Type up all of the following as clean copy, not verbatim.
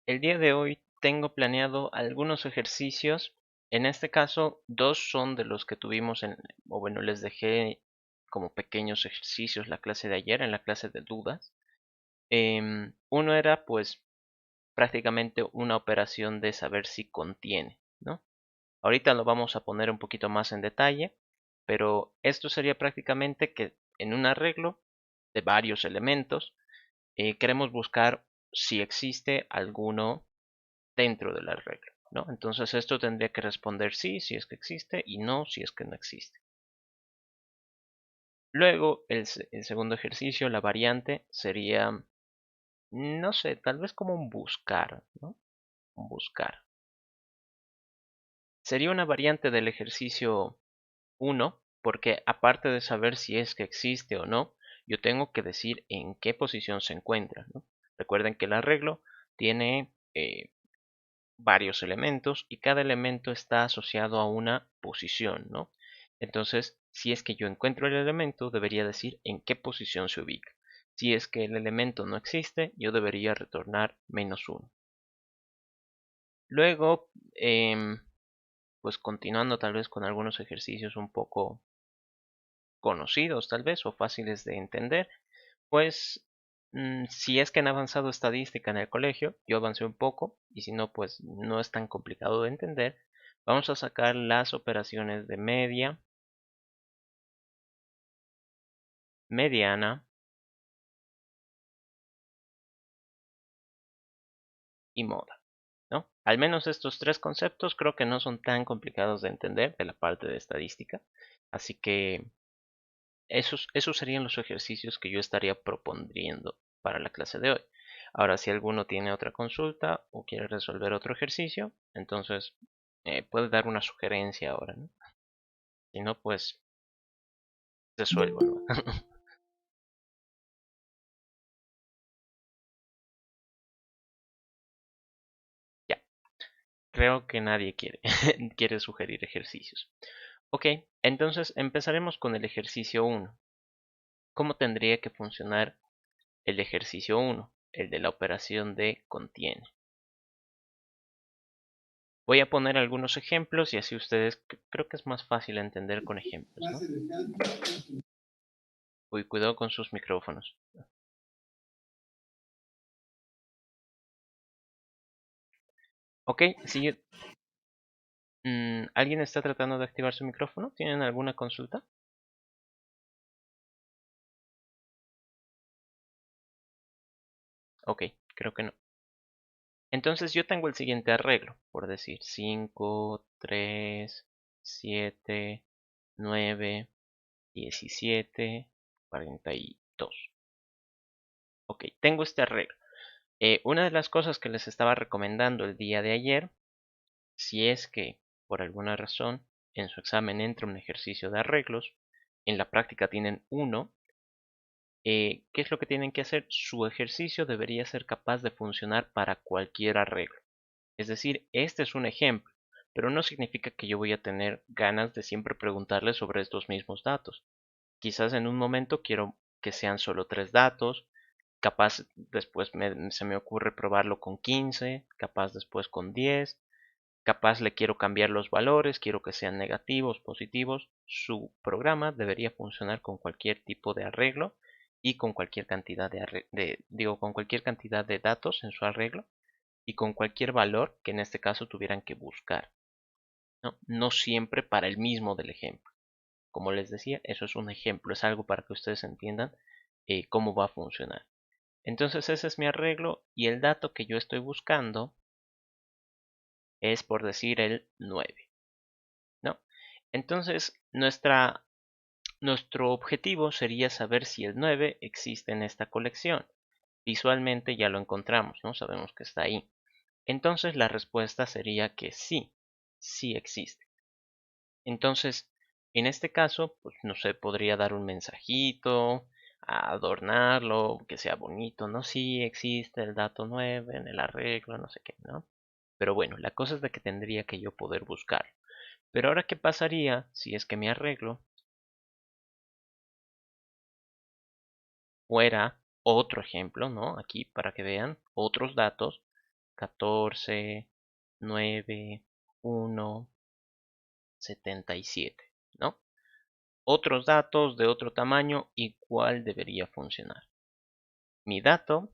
El día de hoy tengo planeado algunos ejercicios. En este caso, dos son de los que tuvimos o bueno, les dejé como pequeños ejercicios la clase de ayer, en la clase de dudas. Uno era pues prácticamente una operación de saber si contiene, ¿no? Ahorita lo vamos a poner un poquito más en detalle, pero esto sería prácticamente que en un arreglo de varios elementos queremos buscar si existe alguno dentro del arreglo, ¿no? Entonces esto tendría que responder sí si es que existe y no si es que no existe. Luego el segundo ejercicio, la variante, sería, no sé, tal vez como un buscar, ¿no? Un buscar. Sería una variante del ejercicio 1, porque aparte de saber si es que existe o no, yo tengo que decir en qué posición se encuentra, ¿no? Recuerden que el arreglo tiene varios elementos y cada elemento está asociado a una posición, ¿no? Entonces, si es que yo encuentro el elemento, debería decir en qué posición se ubica. Si es que el elemento no existe, yo debería retornar -1. Luego, pues continuando tal vez con algunos ejercicios un poco conocidos tal vez o fáciles de entender, pues si es que han avanzado estadística en el colegio, yo avancé un poco y si no, pues no es tan complicado de entender. Vamos a sacar las operaciones de media, mediana y moda, ¿no? Al menos estos tres conceptos creo que no son tan complicados de entender de la parte de estadística. Así que esos serían los ejercicios que yo estaría proponiendo para la clase de hoy. Ahora, si alguno tiene otra consulta o quiere resolver otro ejercicio, entonces puede dar una sugerencia ahora, ¿no? Si no, pues resuelvo, ¿no? Ya, creo que nadie quiere, quiere sugerir ejercicios. Ok, entonces empezaremos con el ejercicio 1. ¿Cómo tendría que funcionar el ejercicio 1? El de la operación de contiene. Voy a poner algunos ejemplos y así ustedes creo que es más fácil entender con ejemplos, ¿no? Uy, cuidado con sus micrófonos. Ok, sigue. ¿Alguien está tratando de activar su micrófono? ¿Tienen alguna consulta? Ok, creo que no. Entonces yo tengo el siguiente arreglo, por decir 5, 3, 7, 9, 17, 42. Ok, tengo este arreglo. Una de las cosas que les estaba recomendando el día de ayer, si es que por alguna razón en su examen entra un ejercicio de arreglos, en la práctica tienen uno, ¿qué es lo que tienen que hacer? Su ejercicio debería ser capaz de funcionar para cualquier arreglo. Es decir, este es un ejemplo, pero no significa que yo voy a tener ganas de siempre preguntarle sobre estos mismos datos. Quizás en un momento quiero que sean solo 3 datos, capaz después se me ocurre probarlo con 15, capaz después con 10, capaz le quiero cambiar los valores, quiero que sean negativos, positivos. Su programa debería funcionar con cualquier tipo de arreglo y con cualquier cantidad con cualquier cantidad de datos en su arreglo y con cualquier valor que en este caso tuvieran que buscar, ¿no? No siempre para el mismo del ejemplo. Como les decía, eso es un ejemplo, es algo para que ustedes entiendan cómo va a funcionar. Entonces ese es mi arreglo y el dato que yo estoy buscando es por decir el 9, ¿no? Entonces nuestro objetivo sería saber si el 9 existe en esta colección. Visualmente ya lo encontramos, ¿no? Sabemos que está ahí. Entonces la respuesta sería que sí, sí existe. Entonces, en este caso, pues no sé, podría dar un mensajito, adornarlo, que sea bonito, ¿no? Sí existe el dato 9 en el arreglo, no sé qué, ¿no? Pero bueno, la cosa es de que tendría que yo poder buscar. Pero ahora, ¿qué pasaría si es que mi arreglo fuera otro ejemplo, ¿no? Aquí para que vean otros datos, 14, 9, 1, 77, ¿no? Otros datos de otro tamaño, igual debería funcionar. Mi dato,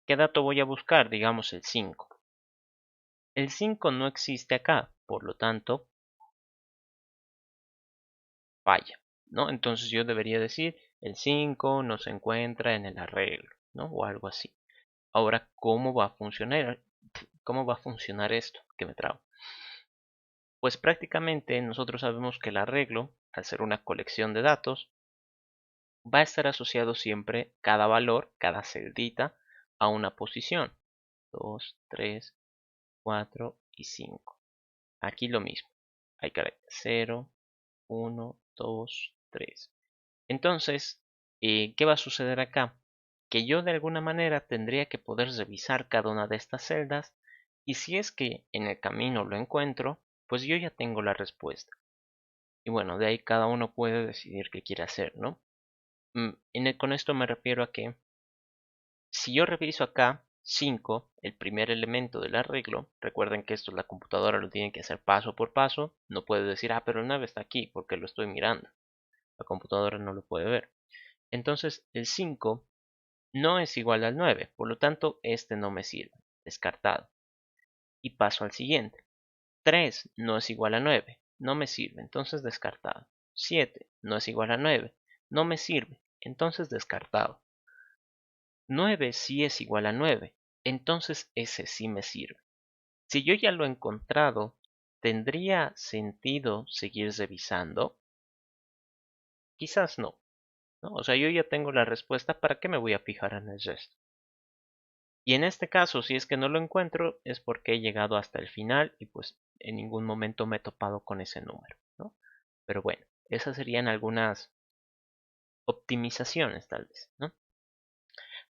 ¿qué dato voy a buscar? Digamos el 5. El 5 no existe acá, por lo tanto, falla, ¿no? Entonces yo debería decir, el 5 no se encuentra en el arreglo, ¿no? O algo así. Ahora, ¿cómo va a funcionar? ¿Cómo va a funcionar esto? Que me trago. Pues prácticamente nosotros sabemos que el arreglo, al ser una colección de datos, va a estar asociado siempre cada valor, cada celdita, a una posición. 2, 3, 4 y 5. Aquí lo mismo. Hay que 0, 1, 2, 3. Entonces, ¿qué va a suceder acá? Que yo de alguna manera tendría que poder revisar cada una de estas celdas y si es que en el camino lo encuentro, pues yo ya tengo la respuesta. Y bueno, de ahí cada uno puede decidir qué quiere hacer, ¿no? Con esto me refiero a que si yo reviso acá 5, el primer elemento del arreglo, recuerden que esto la computadora lo tiene que hacer paso por paso, no puede decir, pero el 9 está aquí porque lo estoy mirando. La computadora no lo puede ver. Entonces el 5 no es igual al 9, por lo tanto este no me sirve, descartado. Y paso al siguiente. 3 no es igual a 9, no me sirve, entonces descartado. 7 no es igual a 9, no me sirve, entonces descartado. 9 sí es igual a 9, entonces ese sí me sirve. Si yo ya lo he encontrado, ¿tendría sentido seguir revisando? Quizás no, ¿no? O sea, yo ya tengo la respuesta, ¿para qué me voy a fijar en el resto? Y en este caso, si es que no lo encuentro, es porque he llegado hasta el final y pues en ningún momento me he topado con ese número, ¿no? Pero bueno, esas serían algunas optimizaciones tal vez, ¿no?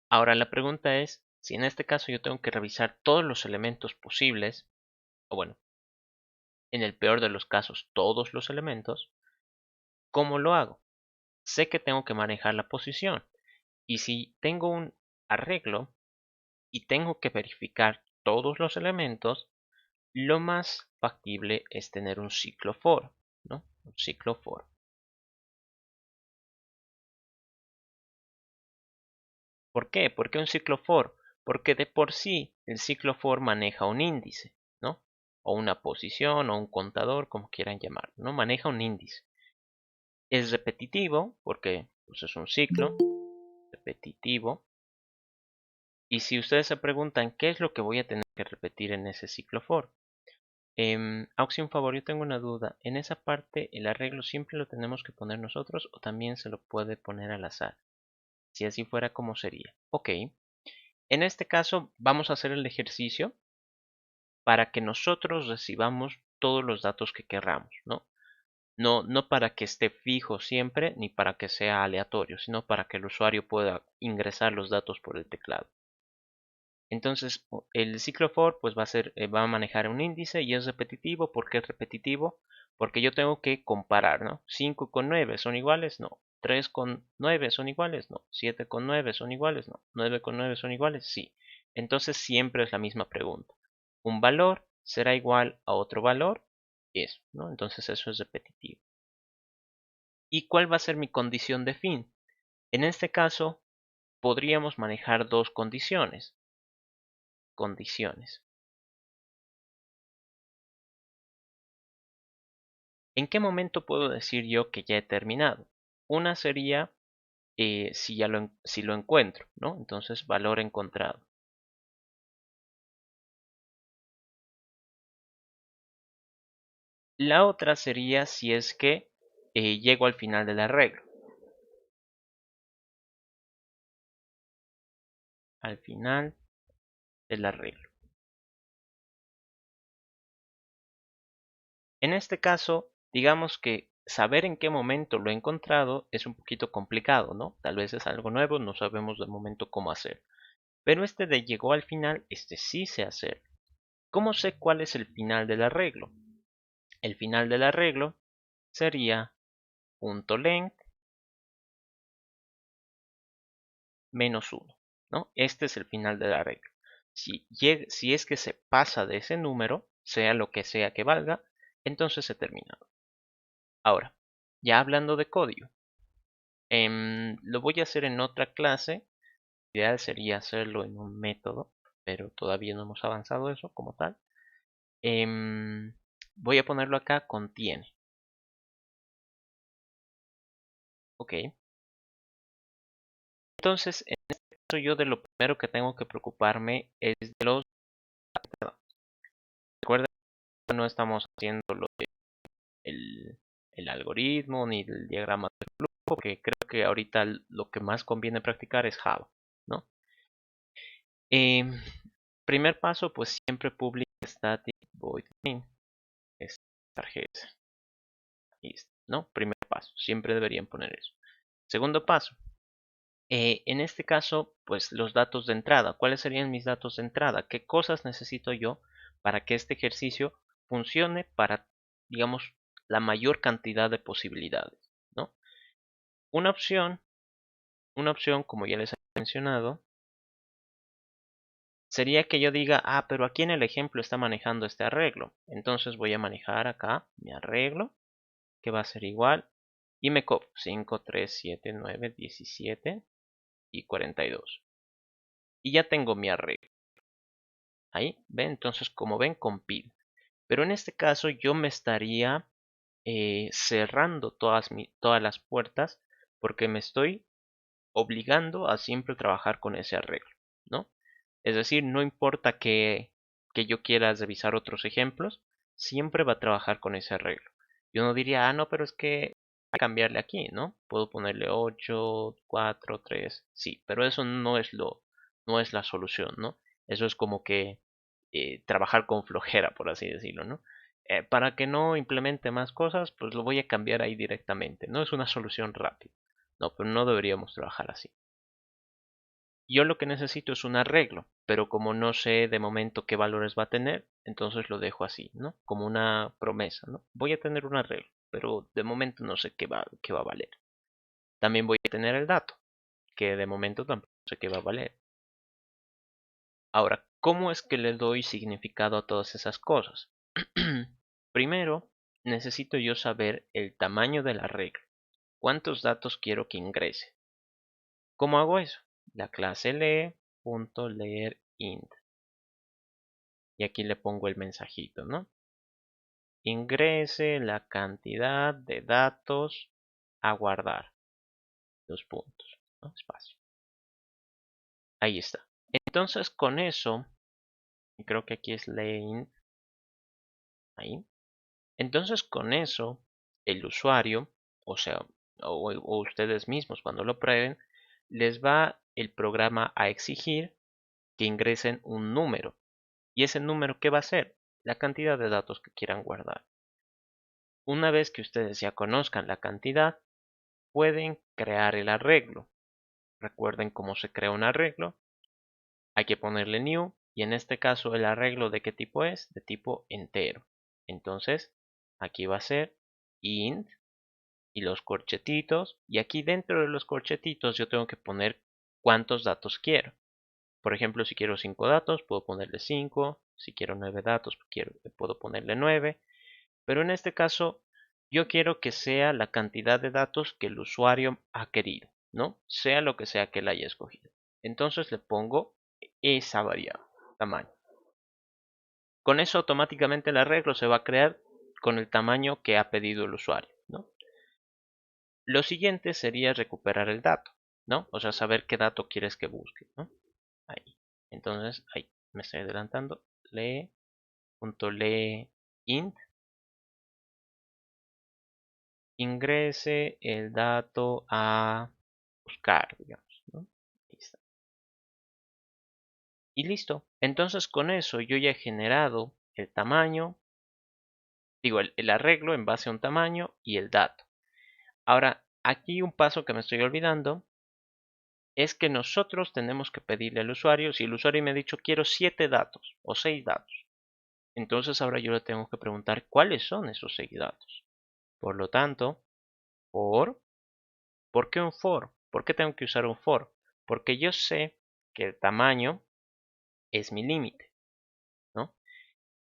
Ahora la pregunta es, si en este caso yo tengo que revisar todos los elementos posibles, o bueno, en el peor de los casos todos los elementos, ¿cómo lo hago? Sé que tengo que manejar la posición y si tengo un arreglo y tengo que verificar todos los elementos, lo más factible es tener un ciclo for, ¿no? Un ciclo for. ¿Por qué? ¿Por qué un ciclo for? Porque de por sí el ciclo for maneja un índice, ¿no? O una posición o un contador, como quieran llamarlo, ¿no? Maneja un índice. Es repetitivo porque pues, es un ciclo repetitivo. Y si ustedes se preguntan qué es lo que voy a tener que repetir en ese ciclo for, Auxi, un favor, yo tengo una duda. En esa parte, ¿el arreglo siempre lo tenemos que poner nosotros o también se lo puede poner al azar? Si así fuera, ¿cómo sería? Ok. En este caso, vamos a hacer el ejercicio para que nosotros recibamos todos los datos que querramos, ¿no? No para que esté fijo siempre ni para que sea aleatorio, sino para que el usuario pueda ingresar los datos por el teclado. Entonces, el ciclo for pues va a manejar un índice y es repetitivo. ¿Por qué es repetitivo? Porque yo tengo que comparar, ¿no? 5 con 9 son iguales, no. 3 con 9 son iguales, no. 7 con 9 son iguales, no. 9 con 9 son iguales, sí. Entonces siempre es la misma pregunta. ¿Un valor será igual a otro valor? Eso, ¿no? Entonces eso es repetitivo. ¿Y cuál va a ser mi condición de fin? En este caso, podríamos manejar dos condiciones. ¿En qué momento puedo decir yo que ya he terminado? Una sería si lo encuentro, ¿no? Entonces, valor encontrado. La otra sería si es que llego al final del arreglo. Al final del arreglo. En este caso, digamos que saber en qué momento lo he encontrado es un poquito complicado, ¿no? Tal vez es algo nuevo, no sabemos de momento cómo hacer. Pero este de llegó al final, este sí sé hacer. ¿Cómo sé cuál es el final del arreglo? El final del arreglo sería .length menos 1, ¿no? Este es el final del arreglo. Si es que se pasa de ese número, sea lo que sea que valga, entonces se termina. Ahora, ya hablando de código, lo voy a hacer en otra clase. Lo ideal sería hacerlo en un método, pero todavía no hemos avanzado eso como tal. Voy a ponerlo acá, contiene. Ok. Entonces, en este caso yo de lo primero que tengo que preocuparme es de los... Recuerda que no estamos haciendo el, el algoritmo ni el diagrama de flujo, porque creo que ahorita lo que más conviene practicar es Java, ¿no? Em, Primer paso, pues siempre public static void main. Es tarjeta. ¿No? Primer paso, siempre deberían poner eso. Segundo paso, en este caso, pues los datos de entrada. ¿Cuáles serían mis datos de entrada? ¿Qué cosas necesito yo para que este ejercicio funcione para, digamos, la mayor cantidad de posibilidades, ¿no? Una opción, una opción, como ya les he mencionado, sería que yo diga, ah, pero aquí en el ejemplo está manejando este arreglo. Entonces voy a manejar acá mi arreglo, que va a ser igual, y me copio 5, 3, 7, 9, 17 y 42. Y ya tengo mi arreglo. Ahí, ¿ven? Entonces, como ven, compile. Pero en este caso yo me estaría cerrando todas las puertas porque me estoy obligando a siempre trabajar con ese arreglo, ¿no? Es decir, no importa que yo quiera revisar otros ejemplos, siempre va a trabajar con ese arreglo. Yo no diría, ah, no, pero es que hay que cambiarle aquí, ¿no? Puedo ponerle 8, 4, 3, sí, pero eso no es la solución, ¿no? Eso es como que trabajar con flojera, por así decirlo, ¿no? Para que no implemente más cosas, pues lo voy a cambiar ahí directamente. No es una solución rápida. No, pero no deberíamos trabajar así. Yo lo que necesito es un arreglo, pero como no sé de momento qué valores va a tener, entonces lo dejo así, ¿no? Como una promesa, ¿no? Voy a tener un arreglo, pero de momento no sé qué va a valer. También voy a tener el dato, que de momento tampoco sé qué va a valer. Ahora, ¿cómo es que le doy significado a todas esas cosas? Primero, necesito yo saber el tamaño del arreglo. ¿Cuántos datos quiero que ingrese? ¿Cómo hago eso? La clase lee.leerInt. Y aquí le pongo el mensajito, ¿no? Ingrese la cantidad de datos a guardar. Dos puntos, ¿no? Espacio. Ahí está. Entonces con eso, creo que aquí es layInt. Ahí. Entonces con eso, el usuario, o sea, o ustedes mismos cuando lo prueben, les va el programa a exigir que ingresen un número. ¿Y ese número qué va a ser? La cantidad de datos que quieran guardar. Una vez que ustedes ya conozcan la cantidad, pueden crear el arreglo. Recuerden cómo se crea un arreglo. Hay que ponerle new y en este caso el arreglo de qué tipo es, de tipo entero. Entonces aquí va a ser int y los corchetitos, y aquí dentro de los corchetitos yo tengo que poner cuántos datos quiero. Por ejemplo, si quiero 5 datos, puedo ponerle 5. Si quiero 9 datos, puedo ponerle 9. Pero en este caso, yo quiero que sea la cantidad de datos que el usuario ha querido, ¿no? Sea lo que sea que él haya escogido. Entonces le pongo esa variable, tamaño. Con eso automáticamente el arreglo se va a crear con el tamaño que ha pedido el usuario, ¿no? Lo siguiente sería recuperar el dato, ¿no? O sea, saber qué dato quieres que busque, ¿no? Ahí. Entonces, ahí, me estoy adelantando. int ingrese el dato a buscar, digamos, ¿no? Ahí está. Y listo. Entonces con eso yo ya he generado el tamaño, digo, el arreglo en base a un tamaño y el dato. Ahora, aquí un paso que me estoy olvidando es que nosotros tenemos que pedirle al usuario, si el usuario me ha dicho quiero 7 datos o 6 datos, entonces ahora yo le tengo que preguntar cuáles son esos 6 datos. Por lo tanto, ¿por qué un for? ¿Por qué tengo que usar un for? Porque yo sé que el tamaño es mi límite, ¿no?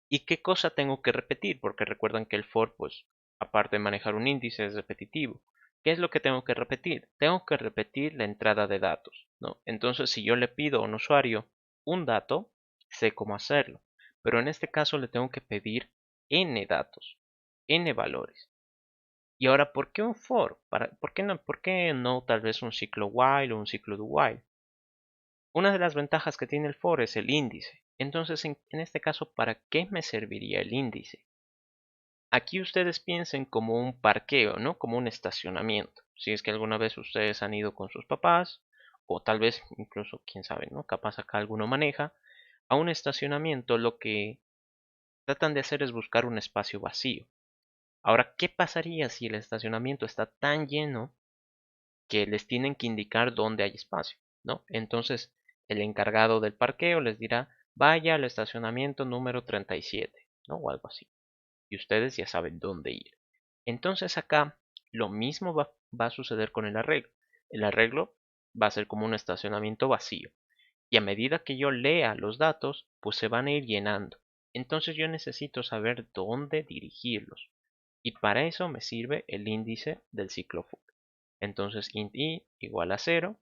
¿Y qué cosa tengo que repetir? Porque recuerdan que el for, pues, aparte de manejar un índice, es repetitivo. ¿Qué es lo que tengo que repetir? Tengo que repetir la entrada de datos, ¿no? Entonces, si yo le pido a un usuario un dato, sé cómo hacerlo. Pero en este caso le tengo que pedir n datos, n valores. Y ahora, ¿por qué un for? ¿Por qué no tal vez un ciclo while o un ciclo do while? Una de las ventajas que tiene el for es el índice. Entonces, en este caso, ¿para qué me serviría el índice? Aquí ustedes piensen como un parqueo, ¿no? Como un estacionamiento. Si es que alguna vez ustedes han ido con sus papás, o tal vez incluso, quién sabe, ¿no? Capaz acá alguno maneja, a un estacionamiento lo que tratan de hacer es buscar un espacio vacío. Ahora, ¿qué pasaría si el estacionamiento está tan lleno que les tienen que indicar dónde hay espacio, ¿no? Entonces, el encargado del parqueo les dirá, vaya al estacionamiento número 37, ¿no? O algo así. Y ustedes ya saben dónde ir. Entonces acá lo mismo va a suceder con el arreglo. El arreglo va a ser como un estacionamiento vacío. Y a medida que yo lea los datos, pues se van a ir llenando. Entonces yo necesito saber dónde dirigirlos. Y para eso me sirve el índice del ciclo for. Entonces int i igual a 0.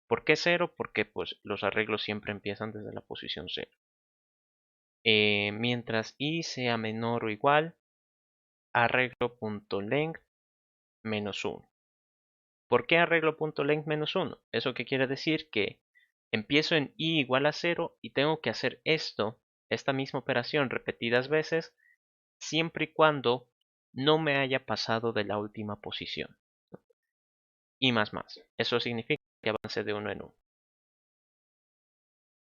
¿Por qué 0? Porque pues los arreglos siempre empiezan desde la posición 0. Mientras i sea menor o igual, arreglo.length menos 1. ¿Por qué arreglo.length menos 1? Eso que quiere decir que empiezo en i igual a 0 y tengo que hacer esta misma operación repetidas veces, siempre y cuando no me haya pasado de la última posición. Y más. Eso significa que avance de uno en uno.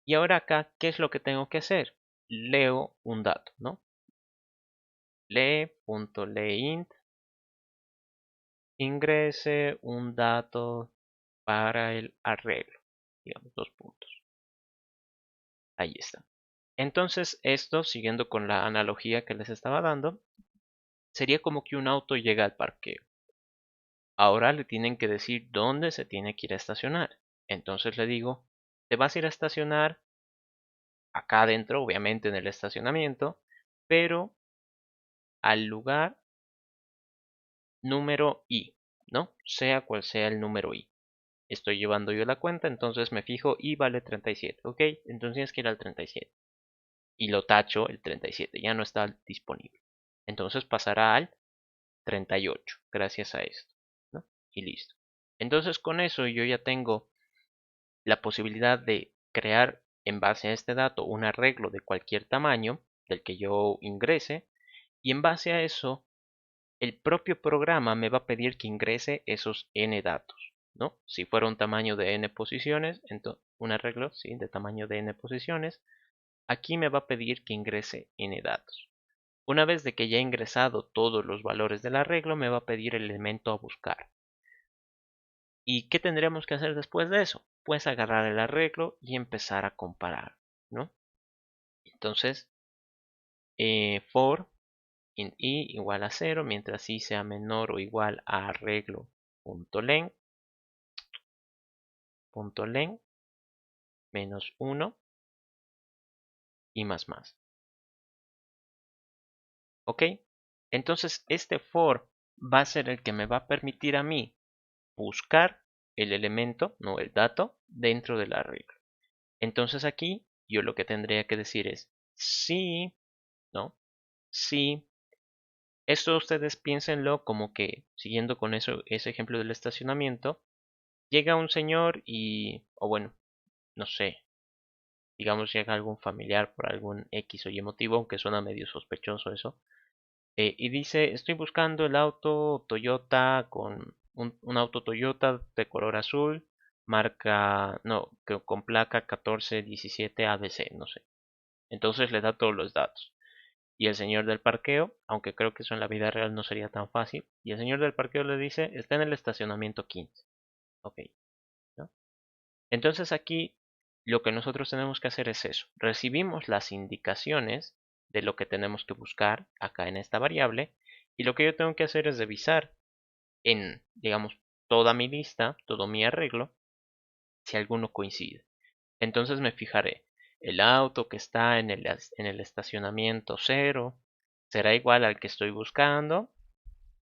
Y ahora acá, ¿qué es lo que tengo que hacer? Leo un dato, ¿no? lee.leint ingrese un dato para el arreglo. Digamos, 2 puntos. Ahí está. Entonces, esto, siguiendo con la analogía que les estaba dando, sería como que un auto llega al parqueo. Ahora le tienen que decir dónde se tiene que ir a estacionar. Entonces le digo, te vas a ir a estacionar acá adentro, obviamente en el estacionamiento, pero al lugar número I, ¿no? Sea cual sea el número I. Estoy llevando yo la cuenta, entonces me fijo I vale 37, ¿ok? Entonces tienes que ir al 37. Y lo tacho el 37, ya no está disponible. Entonces pasará al 38, gracias a esto, ¿no? Y listo. Entonces con eso yo ya tengo la posibilidad de crear en base a este dato un arreglo de cualquier tamaño del que yo ingrese y en base a eso el propio programa me va a pedir que ingrese esos n datos, ¿no? Si fuera un tamaño de n posiciones, entonces un arreglo, sí, de tamaño de n posiciones, aquí me va a pedir que ingrese n datos. Una vez de que ya he ingresado todos los valores del arreglo, me va a pedir el elemento a buscar. ¿Y qué tendremos que hacer después de eso? Pues agarrar el arreglo y empezar a comparar, ¿no? Entonces, for int i igual a 0, mientras i sea menor o igual a arreglo.length menos 1 y más. ¿Ok? Entonces, este for va a ser el que me va a permitir a mí buscar el elemento, no el dato, dentro del arreglo. Entonces aquí yo lo que tendría que decir es si, ¿no? Si, esto ustedes piénsenlo como que, siguiendo con eso, ese ejemplo del estacionamiento, llega un señor y, o bueno, no sé, digamos llega algún familiar por algún X o Y motivo, aunque suena medio sospechoso eso, y dice, estoy buscando el auto Toyota con un auto Toyota de color azul, marca, no, con placa 1417 ABC, no sé. Entonces le da todos los datos. Y el señor del parqueo, aunque creo que eso en la vida real no sería tan fácil, y el señor del parqueo le dice, está en el estacionamiento 15. Ok, ¿no? Entonces aquí lo que nosotros tenemos que hacer es eso. Recibimos las indicaciones de lo que tenemos que buscar acá en esta variable, y lo que yo tengo que hacer es revisar en, digamos, toda mi lista, todo mi arreglo, si alguno coincide. Entonces me fijaré. el auto que está en el estacionamiento 0 será igual al que estoy buscando.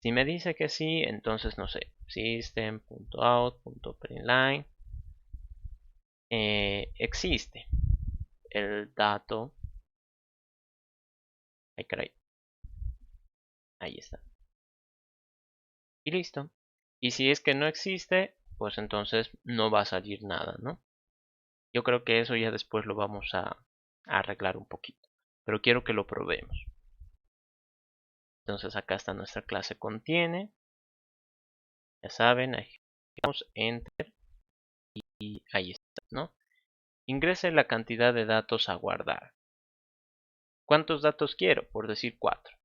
Si me dice que sí, entonces no sé, system.out.println existe el dato. Ay, caray. Ahí está. Y listo. Y si es que no existe, pues entonces no va a salir nada, ¿no? Yo creo que eso ya después lo vamos a arreglar un poquito. Pero quiero que lo probemos. Entonces acá está nuestra clase contiene. Ya saben, ahí damos enter y ahí está, ¿no? Ingrese la cantidad de datos a guardar. ¿Cuántos datos quiero? Por decir 4.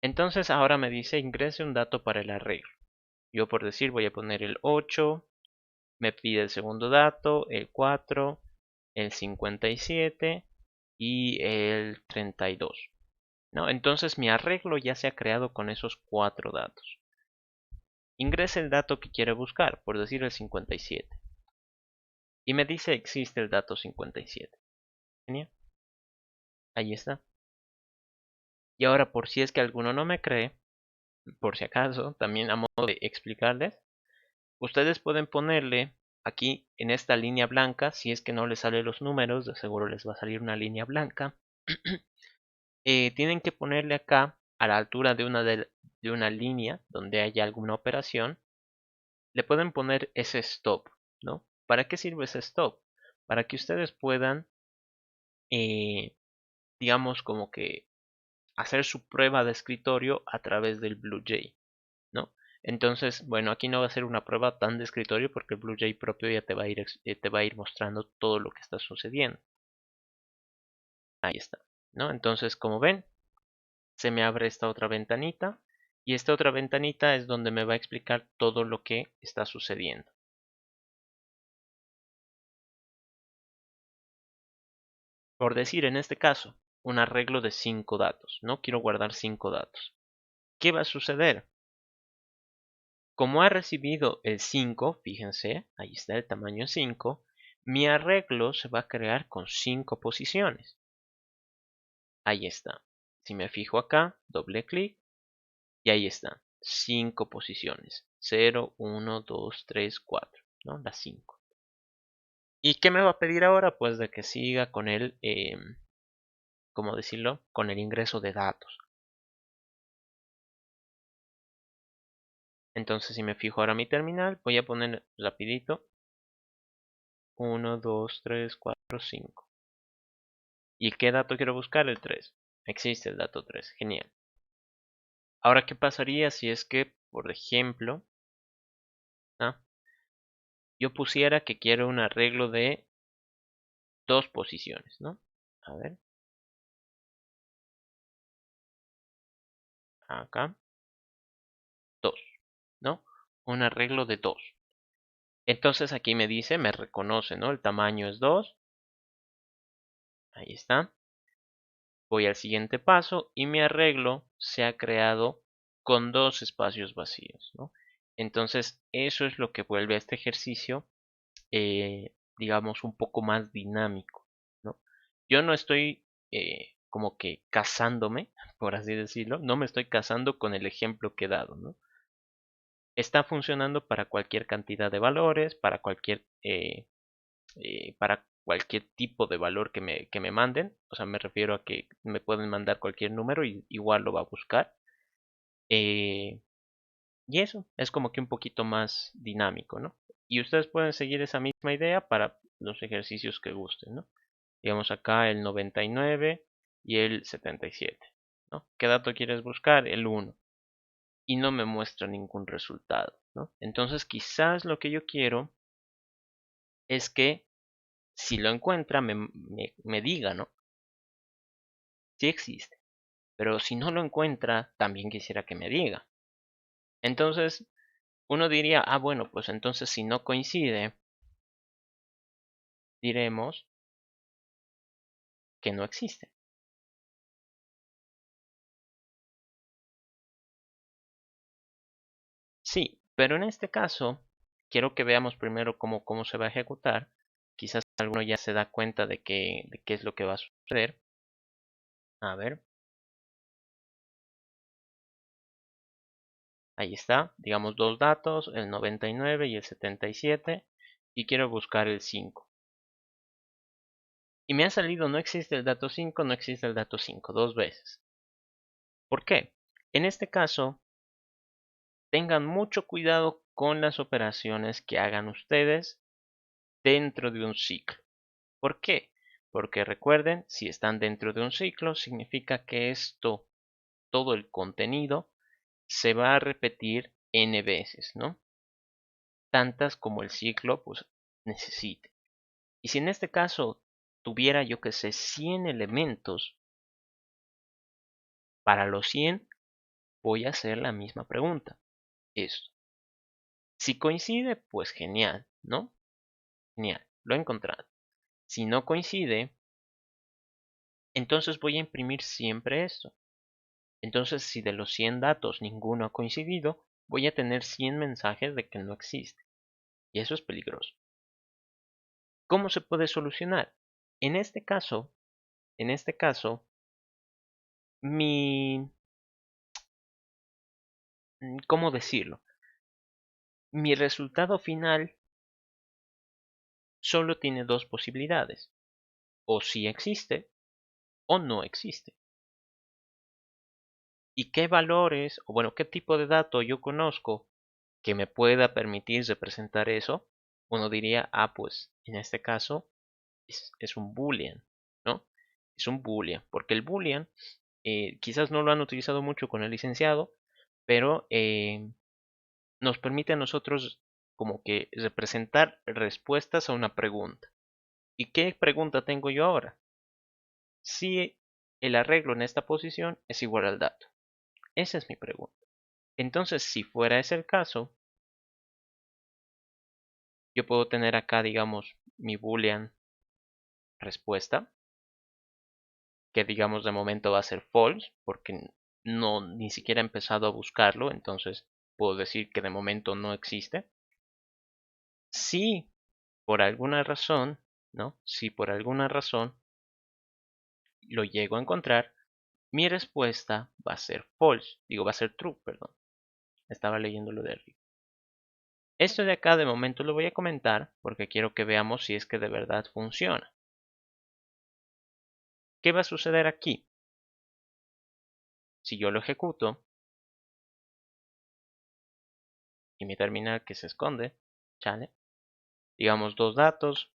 Entonces ahora me dice ingrese un dato para el arreglo. Yo por decir voy a poner el 8. Me pide el segundo dato, el 4, el 57 y el 32. ¿No? Entonces mi arreglo ya se ha creado con esos 4 datos. Ingrese el dato que quiere buscar, por decir el 57. Y me dice existe el dato 57. Genial. Ahí está. Y ahora por si es que alguno no me cree, por si acaso, también a modo de explicarles, ustedes pueden ponerle aquí en esta línea blanca, si es que no les salen los números, de seguro les va a salir una línea blanca. Tienen que ponerle acá a la altura de una línea donde haya alguna operación, le pueden poner ese stop, ¿no? ¿Para qué sirve ese stop? Para que ustedes puedan, digamos, como que hacer su prueba de escritorio a través del BlueJ, ¿no? Entonces, bueno, aquí no va a ser una prueba tan de escritorio porque el BlueJ propio ya te va a ir mostrando todo lo que está sucediendo. Ahí está, ¿no? Entonces, como ven, se me abre esta otra ventanita y esta otra ventanita es donde me va a explicar todo lo que está sucediendo. Por decir, en este caso, un arreglo de 5 datos. No quiero guardar 5 datos. ¿Qué va a suceder? Como ha recibido el 5, fíjense, ahí está el tamaño 5, mi arreglo se va a crear con 5 posiciones. Ahí está. Si me fijo acá, doble clic y ahí están. 5 posiciones. 0, 1, 2, 3, 4. ¿No? Las 5. ¿Y qué me va a pedir ahora? Pues de que siga con el, ¿cómo decirlo? Con el ingreso de datos. Entonces si me fijo ahora mi terminal, voy a poner rapidito 1, 2, 3, 4, 5. ¿Y qué dato quiero buscar? El 3. Existe el dato 3. Genial. Ahora, ¿qué pasaría si es que, por ejemplo, ¿ah? yo pusiera que quiero un arreglo de 2 posiciones, ¿no? A ver. Acá. 2, ¿no? Un arreglo de 2. Entonces aquí me dice, me reconoce, ¿no? El tamaño es 2. Ahí está. Voy al siguiente paso y mi arreglo se ha creado con 2 espacios vacíos, ¿no? Entonces eso es lo que vuelve a este ejercicio, digamos, un poco más dinámico, ¿no? Yo no estoy como que casándome, por así decirlo, no me estoy casando con el ejemplo que he dado, ¿no? Está funcionando para cualquier cantidad de valores, para cualquier tipo de valor que me manden. O sea, me refiero a que me pueden mandar cualquier número y igual lo va a buscar. Eh, y eso es como que un poquito más dinámico, ¿no? Y ustedes pueden seguir esa misma idea para los ejercicios que gusten, ¿no? Digamos acá el 99 y el 77, ¿no? ¿Qué dato quieres buscar? El 1. Y no me muestra ningún resultado, ¿no? Entonces quizás lo que yo quiero es que si lo encuentra me diga, ¿no? Sí existe. Pero si no lo encuentra, también quisiera que me diga. Entonces, uno diría, ah, bueno, pues entonces si no coincide, diremos que no existe. Sí, pero en este caso, quiero que veamos primero cómo se va a ejecutar. Quizás alguno ya se da cuenta de qué es lo que va a suceder. A ver, ahí está. Digamos dos datos, el 99 y el 77. Y quiero buscar el 5. Y me ha salido no existe el dato 5, no existe el dato 5, dos veces. ¿Por qué? En este caso, tengan mucho cuidado con las operaciones que hagan ustedes dentro de un ciclo. ¿Por qué? Porque recuerden, si están dentro de un ciclo, significa que todo el contenido, se va a repetir n veces, ¿no? Tantas como el ciclo, pues, necesite. Y si en este caso tuviera, yo que sé, 100 elementos, para los 100 voy a hacer la misma pregunta. Esto. Si coincide, pues genial, ¿no? Genial, lo he encontrado. Si no coincide, entonces voy a imprimir siempre esto. Entonces, si de los 100 datos ninguno ha coincidido, voy a tener 100 mensajes de que no existe. Y eso es peligroso. ¿Cómo se puede solucionar? En este caso, mi, ¿cómo decirlo? Mi resultado final solo tiene dos posibilidades. O sí existe o no existe. ¿Y qué valores, o bueno, qué tipo de dato yo conozco que me pueda permitir representar eso? Uno diría, pues en este caso es un boolean, ¿no? Es un boolean, porque el boolean quizás no lo han utilizado mucho con el licenciado, pero nos permite a nosotros como que representar respuestas a una pregunta. ¿Y qué pregunta tengo yo ahora? Si el arreglo en esta posición es igual al dato. Esa es mi pregunta. Entonces, si fuera ese el caso, yo puedo tener acá, digamos, mi boolean respuesta, que digamos de momento va a ser false, porque no ni siquiera he empezado a buscarlo, entonces puedo decir que de momento no existe. Si por alguna razón, ¿no? Si por alguna razón lo llego a encontrar, mi respuesta va a ser false, digo, va a ser true, perdón. Estaba leyendo lo de arriba. Esto de acá de momento lo voy a comentar porque quiero que veamos si es que de verdad funciona. ¿Qué va a suceder aquí? Si yo lo ejecuto y mi terminal que se esconde, ¿chale? Digamos dos datos,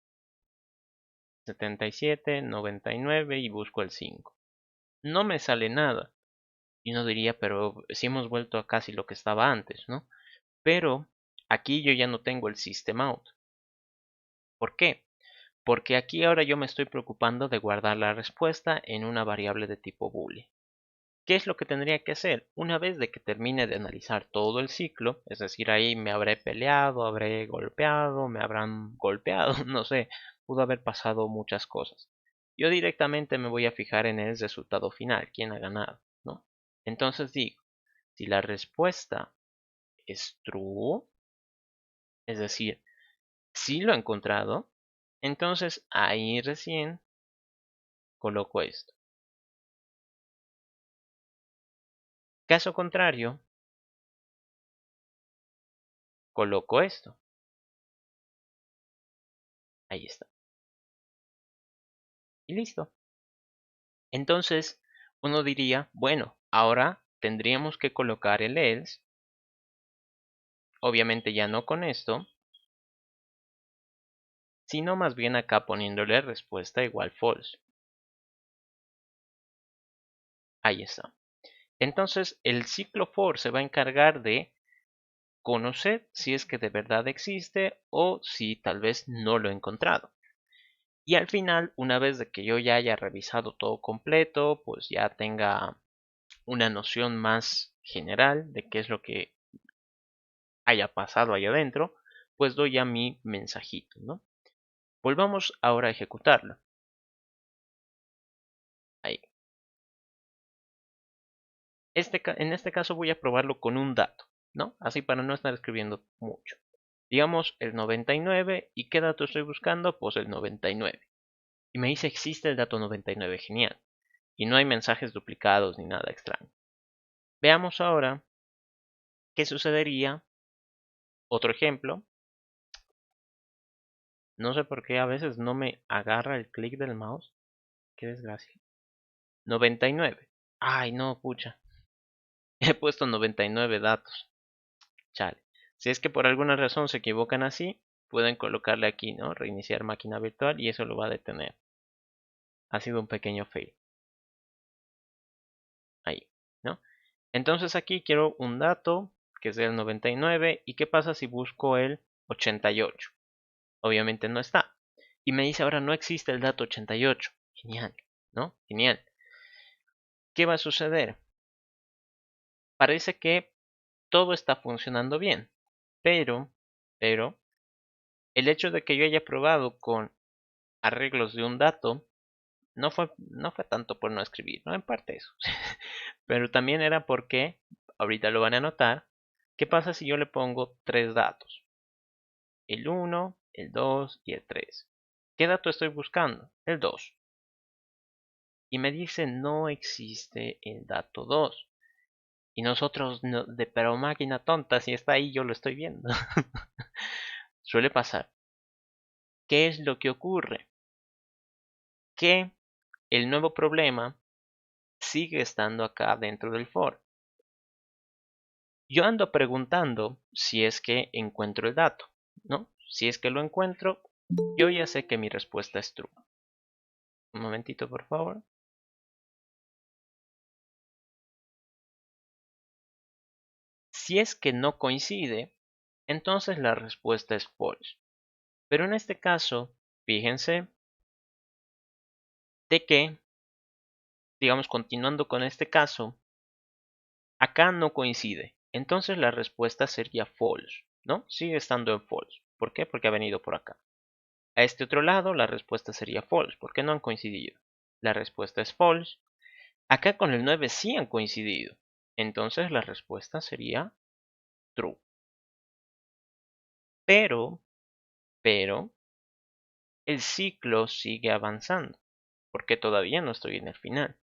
77, 99 y busco el 5. No me sale nada. Y uno diría, pero si hemos vuelto a casi lo que estaba antes, ¿no? Pero aquí yo ya no tengo el system out. ¿Por qué? Porque aquí ahora yo me estoy preocupando de guardar la respuesta en una variable de tipo boolean. ¿Qué es lo que tendría que hacer? Una vez de que termine de analizar todo el ciclo, es decir, ahí me habré peleado, habré golpeado, me habrán golpeado, no sé, pudo haber pasado muchas cosas. Yo directamente me voy a fijar en el resultado final, quién ha ganado, ¿no? Entonces digo, si la respuesta es true, es decir, si lo he encontrado, entonces ahí recién coloco esto. Caso contrario, coloco esto. Ahí está. Y listo. Entonces, uno diría, bueno, ahora tendríamos que colocar el else, obviamente ya no con esto, sino más bien acá poniéndole respuesta igual false. Ahí está. Entonces, el ciclo for se va a encargar de conocer si es que de verdad existe o si tal vez no lo he encontrado. Y al final, una vez de que yo ya haya revisado todo completo, pues ya tenga una noción más general de qué es lo que haya pasado allá adentro, pues doy ya mi mensajito, ¿no? Volvamos ahora a ejecutarlo. Ahí. En este caso voy a probarlo con un dato, ¿no? Así para no estar escribiendo mucho. digamos el 99, ¿y qué dato estoy buscando? Pues el 99. Y me dice existe el dato 99, genial. Y no hay mensajes duplicados ni nada extraño. Veamos ahora qué sucedería. Otro ejemplo. No sé por qué a veces no me agarra el clic del mouse. Qué desgracia. 99. Ay, no, pucha. He puesto 99 datos. Chale. Si es que por alguna razón se equivocan así, pueden colocarle aquí, ¿no? Reiniciar máquina virtual y eso lo va a detener. Ha sido un pequeño fail. Ahí, ¿no? Entonces aquí quiero un dato que sea el 99. ¿Y qué pasa si busco el 88? Obviamente no está. Y me dice ahora no existe el dato 88. Genial, ¿no? Genial. ¿Qué va a suceder? Parece que todo está funcionando bien. Pero, el hecho de que yo haya probado con arreglos de un dato no fue tanto por no escribir, no en parte eso. Pero también era porque, ahorita lo van a notar, ¿qué pasa si yo le pongo tres datos? El 1, el 2 y el 3. ¿Qué dato estoy buscando? El 2. Y me dice no existe el dato 2. Y nosotros, pero máquina tonta, si está ahí yo lo estoy viendo. Suele pasar. ¿Qué es lo que ocurre? Que el nuevo problema sigue estando acá dentro del for. Yo ando preguntando si es que encuentro el dato, ¿no? Si es que lo encuentro, yo ya sé que mi respuesta es true. Un momentito, por favor. Si es que no coincide, entonces la respuesta es false. Pero en este caso, fíjense de que, digamos, continuando con este caso, acá no coincide. Entonces la respuesta sería false, ¿no? Sigue estando en false. ¿Por qué? Porque ha venido por acá. A este otro lado la respuesta sería false, porque no han coincidido. La respuesta es false. Acá con el 9 sí han coincidido. Entonces la respuesta sería true. Pero, el ciclo sigue avanzando, porque todavía no estoy en el final.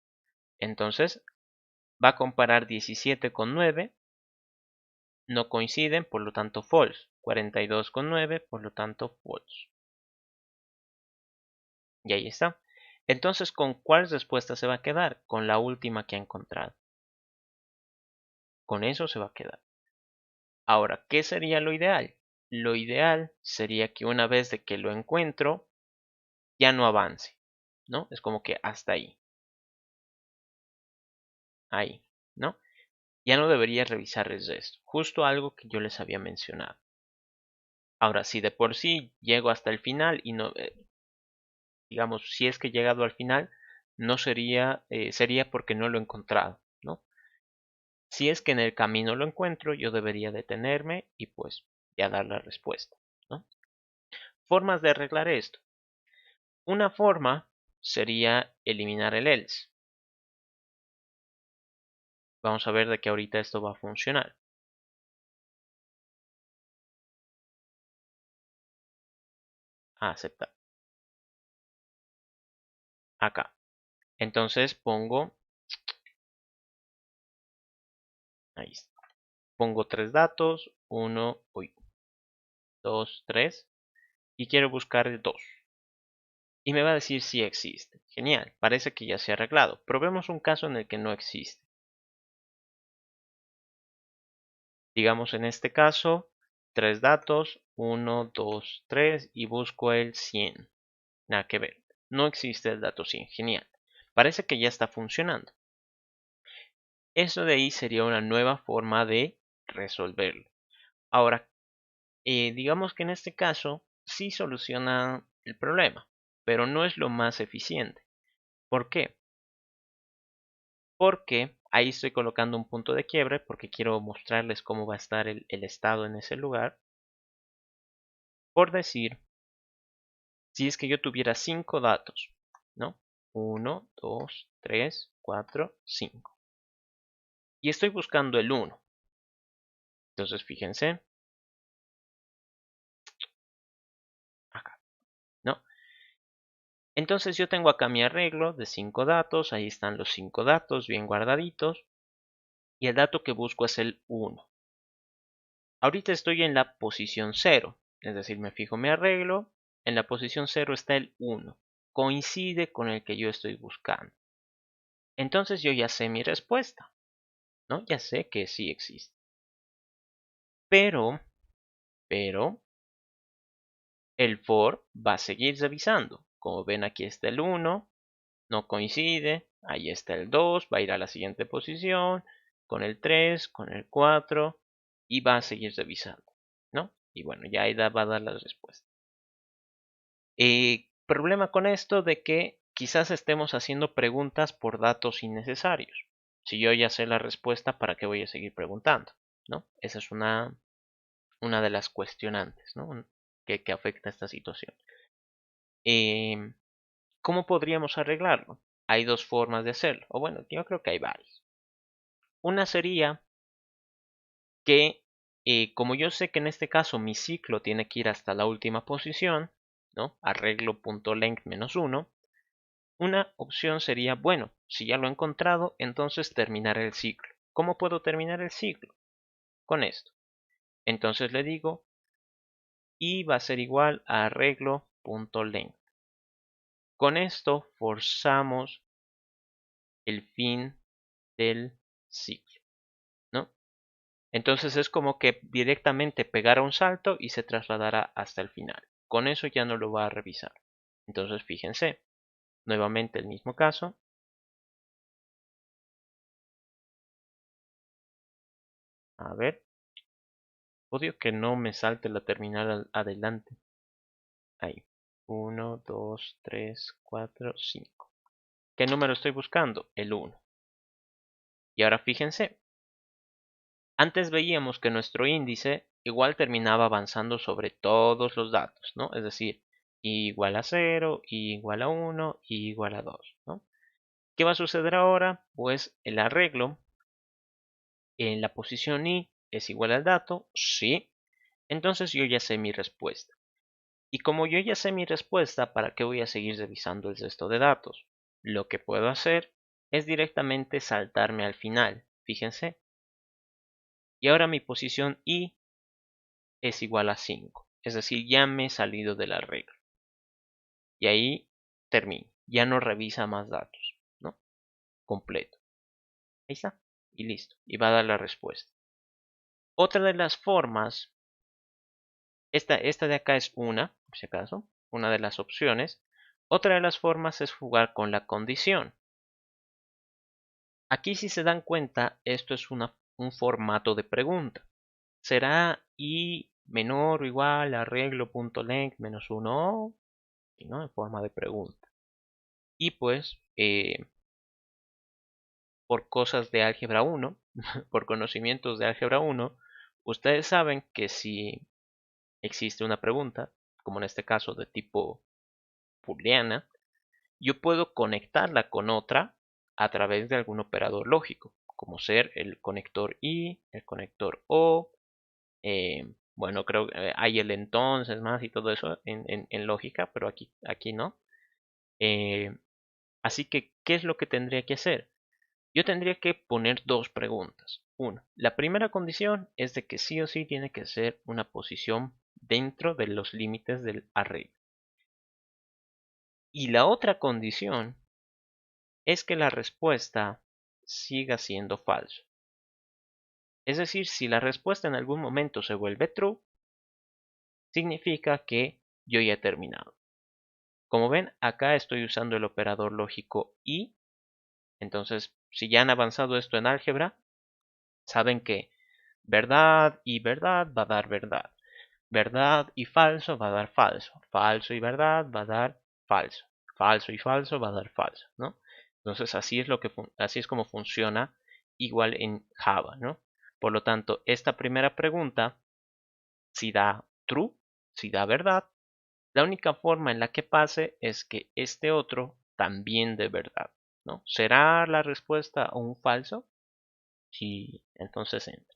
Entonces va a comparar 17 con 9, no coinciden, por lo tanto false. 42 con 9, por lo tanto false. Y ahí está. Entonces, ¿con cuál respuesta se va a quedar? Con la última que ha encontrado. Con eso se va a quedar. Ahora, ¿qué sería lo ideal? Lo ideal sería que una vez de que lo encuentro, ya no avance, ¿no? Es como que hasta ahí, ¿no? Ya no debería revisar el resto, justo algo que yo les había mencionado. Ahora, si de por sí llego hasta el final y no, digamos, si es que he llegado al final, no sería porque no lo he encontrado, ¿no? Si es que en el camino lo encuentro, yo debería detenerme y pues ya dar la respuesta, ¿no? Formas de arreglar esto. Una forma sería eliminar el else. Vamos a ver de que ahorita esto va a funcionar. Aceptar. Acá. Entonces pongo, ahí está. Pongo tres datos, 1, 2, 3, y quiero buscar el 2. Y me va a decir si existe. Genial, parece que ya se ha arreglado. Probemos un caso en el que no existe. Digamos en este caso, tres datos, 1, 2, 3, y busco el 100. Nada que ver. No existe el dato 100. Genial. Parece que ya está funcionando. Eso de ahí sería una nueva forma de resolverlo. Ahora, digamos que en este caso sí soluciona el problema, pero no es lo más eficiente. ¿Por qué? Porque ahí estoy colocando un punto de quiebre porque quiero mostrarles cómo va a estar el estado en ese lugar. Por decir, si es que yo tuviera 5 datos, ¿no? 1, 2, 3, 4, 5. Y estoy buscando el 1. Entonces fíjense, Entonces yo tengo acá mi arreglo de 5 datos, ahí están los 5 datos bien guardaditos, y el dato que busco es el 1. Ahorita estoy en la posición 0, es decir, me fijo mi arreglo, en la posición 0 está el 1, coincide con el que yo estoy buscando. Entonces yo ya sé mi respuesta, ¿no? Ya sé que sí existe. Pero el for va a seguir revisando. Como ven, aquí está el 1, no coincide, ahí está el 2, va a ir a la siguiente posición, con el 3, con el 4, y va a seguir revisando, ¿no? Y bueno, ya ahí va a dar la respuesta. Problema con esto de que quizás estemos haciendo preguntas por datos innecesarios. Si yo ya sé la respuesta, ¿para qué voy a seguir preguntando? ¿No? Esa es una de las cuestionantes, ¿no? que afecta esta situación. Em, ¿Cómo podríamos arreglarlo? Hay dos formas de hacerlo, o bueno, yo creo que hay varias. Una sería que, como yo sé que en este caso mi ciclo tiene que ir hasta la última posición, ¿no? Arreglo.length -1, una opción sería, bueno, si ya lo he encontrado, entonces terminar el ciclo. ¿Cómo puedo terminar el ciclo? Con esto. Entonces le digo, y va a ser igual a arreglo.length. Con esto forzamos el fin del ciclo, ¿no? Entonces es como que directamente pegara un salto y se trasladará hasta el final. Con eso ya no lo va a revisar. Entonces fíjense, nuevamente el mismo caso. A ver, odio que no me salte la terminal adelante. Ahí. 1, 2, 3, 4, 5. ¿Qué número estoy buscando? El 1. Y ahora fíjense, antes veíamos que nuestro índice igual terminaba avanzando sobre todos los datos, ¿no? Es decir, i igual a 0, i igual a 1, i igual a 2, ¿no? ¿Qué va a suceder ahora? Pues el arreglo en la posición i es igual al dato, sí. Entonces yo ya sé mi respuesta. Y como yo ya sé mi respuesta, ¿para qué voy a seguir revisando el resto de datos? Lo que puedo hacer es directamente saltarme al final, fíjense. Y ahora mi posición i es igual a 5. Es decir, ya me he salido del arreglo. Y ahí termino. Ya no revisa más datos, ¿no? Completo. Ahí está. Y listo. Y va a dar la respuesta. Otra de las formas, esta de acá es una, por si acaso, una de las opciones. Otra de las formas es jugar con la condición. Aquí si se dan cuenta, esto es un formato de pregunta. ¿Será i menor o igual a arreglo.length -1? ¿No? En forma de pregunta. Y pues, por cosas de álgebra 1, por conocimientos de álgebra 1, ustedes saben que si existe una pregunta, como en este caso de tipo booleana, yo puedo conectarla con otra a través de algún operador lógico, como ser el conector y, el conector o, bueno, creo que hay el entonces más y todo eso en lógica, pero aquí no. Eh, Así que, ¿qué es lo que tendría que hacer? Yo tendría que poner dos preguntas. Una, la primera condición es de que sí o sí tiene que ser una posición dentro de los límites del arreglo. Y la otra condición es que la respuesta siga siendo falso. Es decir, si la respuesta en algún momento se vuelve true, significa que yo ya he terminado. Como ven, acá estoy usando el operador lógico y. Entonces, si ya han avanzado esto en álgebra, saben que verdad y verdad va a dar verdad. Verdad y falso va a dar falso. Falso y verdad va a dar falso. Falso y falso va a dar falso, ¿no? Entonces así es como funciona igual en Java, ¿no? Por lo tanto, esta primera pregunta, si da true, si da verdad, la única forma en la que pase es que este otro también dé verdad, ¿no? ¿Será la respuesta un falso? Sí, entonces entra.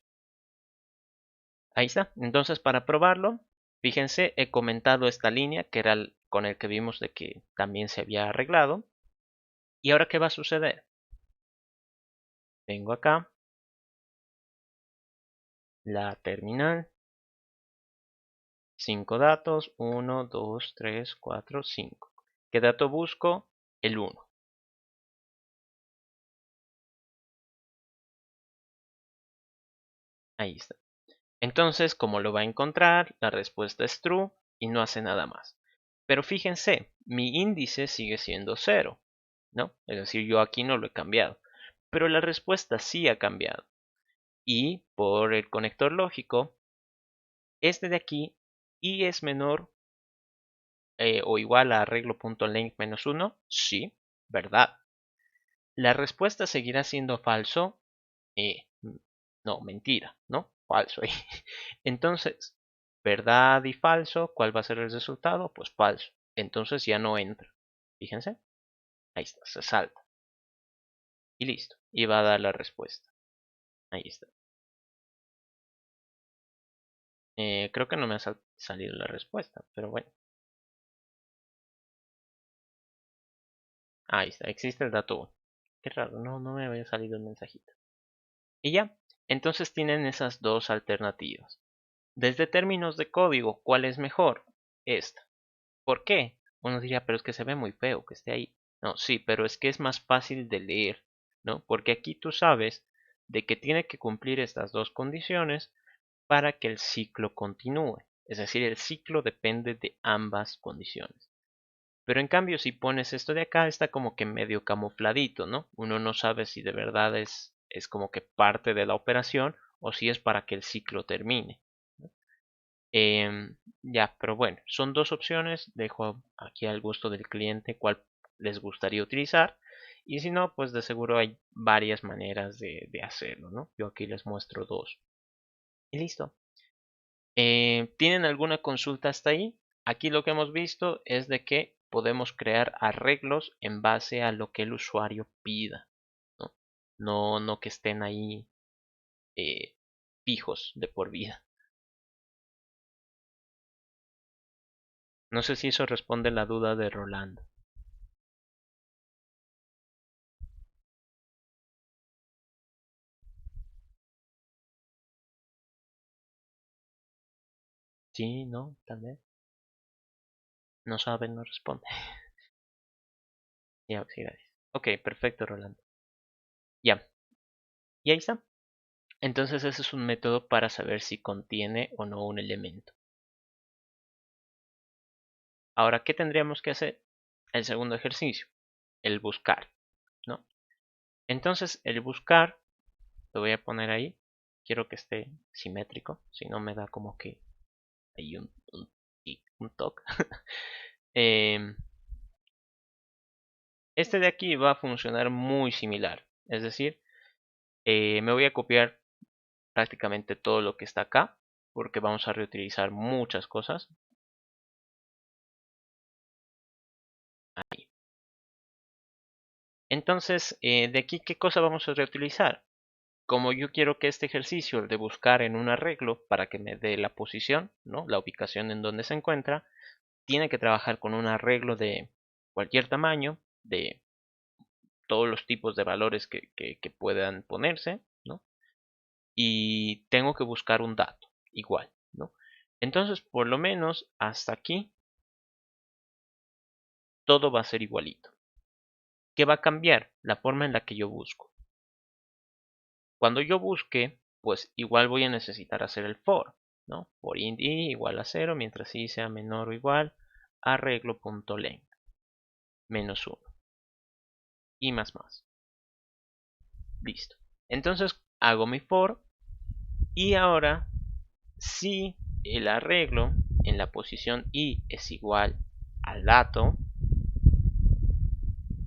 Ahí está. Entonces, para probarlo, fíjense, he comentado esta línea que era con el que vimos de que también se había arreglado. ¿Y ahora qué va a suceder? Vengo acá, la terminal, 5 datos, 1, 2, 3, 4, 5. ¿Qué dato busco? El 1. Ahí está. Entonces, como lo va a encontrar, la respuesta es true y no hace nada más. Pero fíjense, mi índice sigue siendo 0, ¿no? Es decir, yo aquí no lo he cambiado. Pero la respuesta sí ha cambiado. Y por el conector lógico, este de aquí y es menor o igual a arreglo.length menos 1, sí, verdad. La respuesta seguirá siendo falso, eh, no, mentira, ¿no? Falso ahí. Entonces, verdad y falso, ¿cuál va a ser el resultado? Pues falso. Entonces ya no entra. Fíjense, ahí está, se salta. Y listo. Y va a dar la respuesta. Ahí está. Creo que no me ha salido la respuesta, pero bueno. Ahí está, existe el dato 1. Qué raro, no me había salido el mensajito. Y ya, entonces tienen esas dos alternativas. Desde términos de código, ¿cuál es mejor? Esta. ¿Por qué? Uno diría, pero es que se ve muy feo que esté ahí. No, sí, pero es que es más fácil de leer, ¿no? Porque aquí tú sabes de que tiene que cumplir estas dos condiciones para que el ciclo continúe. Es decir, el ciclo depende de ambas condiciones. Pero en cambio, si pones esto de acá, está como que medio camufladito, ¿no? Uno no sabe si de verdad es como que parte de la operación o si es para que el ciclo termine. Ya, pero bueno, son dos opciones. Dejo aquí al gusto del cliente cuál les gustaría utilizar. Y si no, pues de seguro hay varias maneras de hacerlo, ¿no? Yo aquí les muestro dos. Y listo. ¿Tienen alguna consulta hasta ahí? Aquí lo que hemos visto es de que podemos crear arreglos en base a lo que el usuario pida, ¿no? No que estén ahí eh, fijos de por vida. No sé si eso responde la duda de Rolando. Sí, no, tal vez. No sabe, no responde. Ya, sí, gracias. Ok, perfecto, Rolando. Ya, y ahí está. Entonces ese es un método para saber si contiene o no un elemento. Ahora, ¿qué tendríamos que hacer? El segundo ejercicio, el buscar, ¿no? Entonces, el buscar, lo voy a poner ahí. Quiero que esté simétrico, si no me da como que hay un toque. Em, este de aquí va a funcionar muy similar. Es decir, me voy a copiar prácticamente todo lo que está acá, porque vamos a reutilizar muchas cosas. Ahí. Entonces, de aquí, ¿qué cosa vamos a reutilizar? Como yo quiero que este ejercicio, el de buscar en un arreglo para que me dé la posición, ¿no? La ubicación en donde se encuentra, tiene que trabajar con un arreglo de cualquier tamaño, de todos los tipos de valores que puedan ponerse, ¿no? Y tengo que buscar un dato, igual, ¿no? Entonces, por lo menos hasta aquí, todo va a ser igualito. ¿Qué va a cambiar? La forma en la que yo busco. Cuando yo busque, pues igual voy a necesitar hacer el for, ¿no? For int i igual a 0, mientras i sea menor o igual a arreglo.length menos 1 y más. Listo. Entonces hago mi for y ahora si el arreglo en la posición i es igual al dato,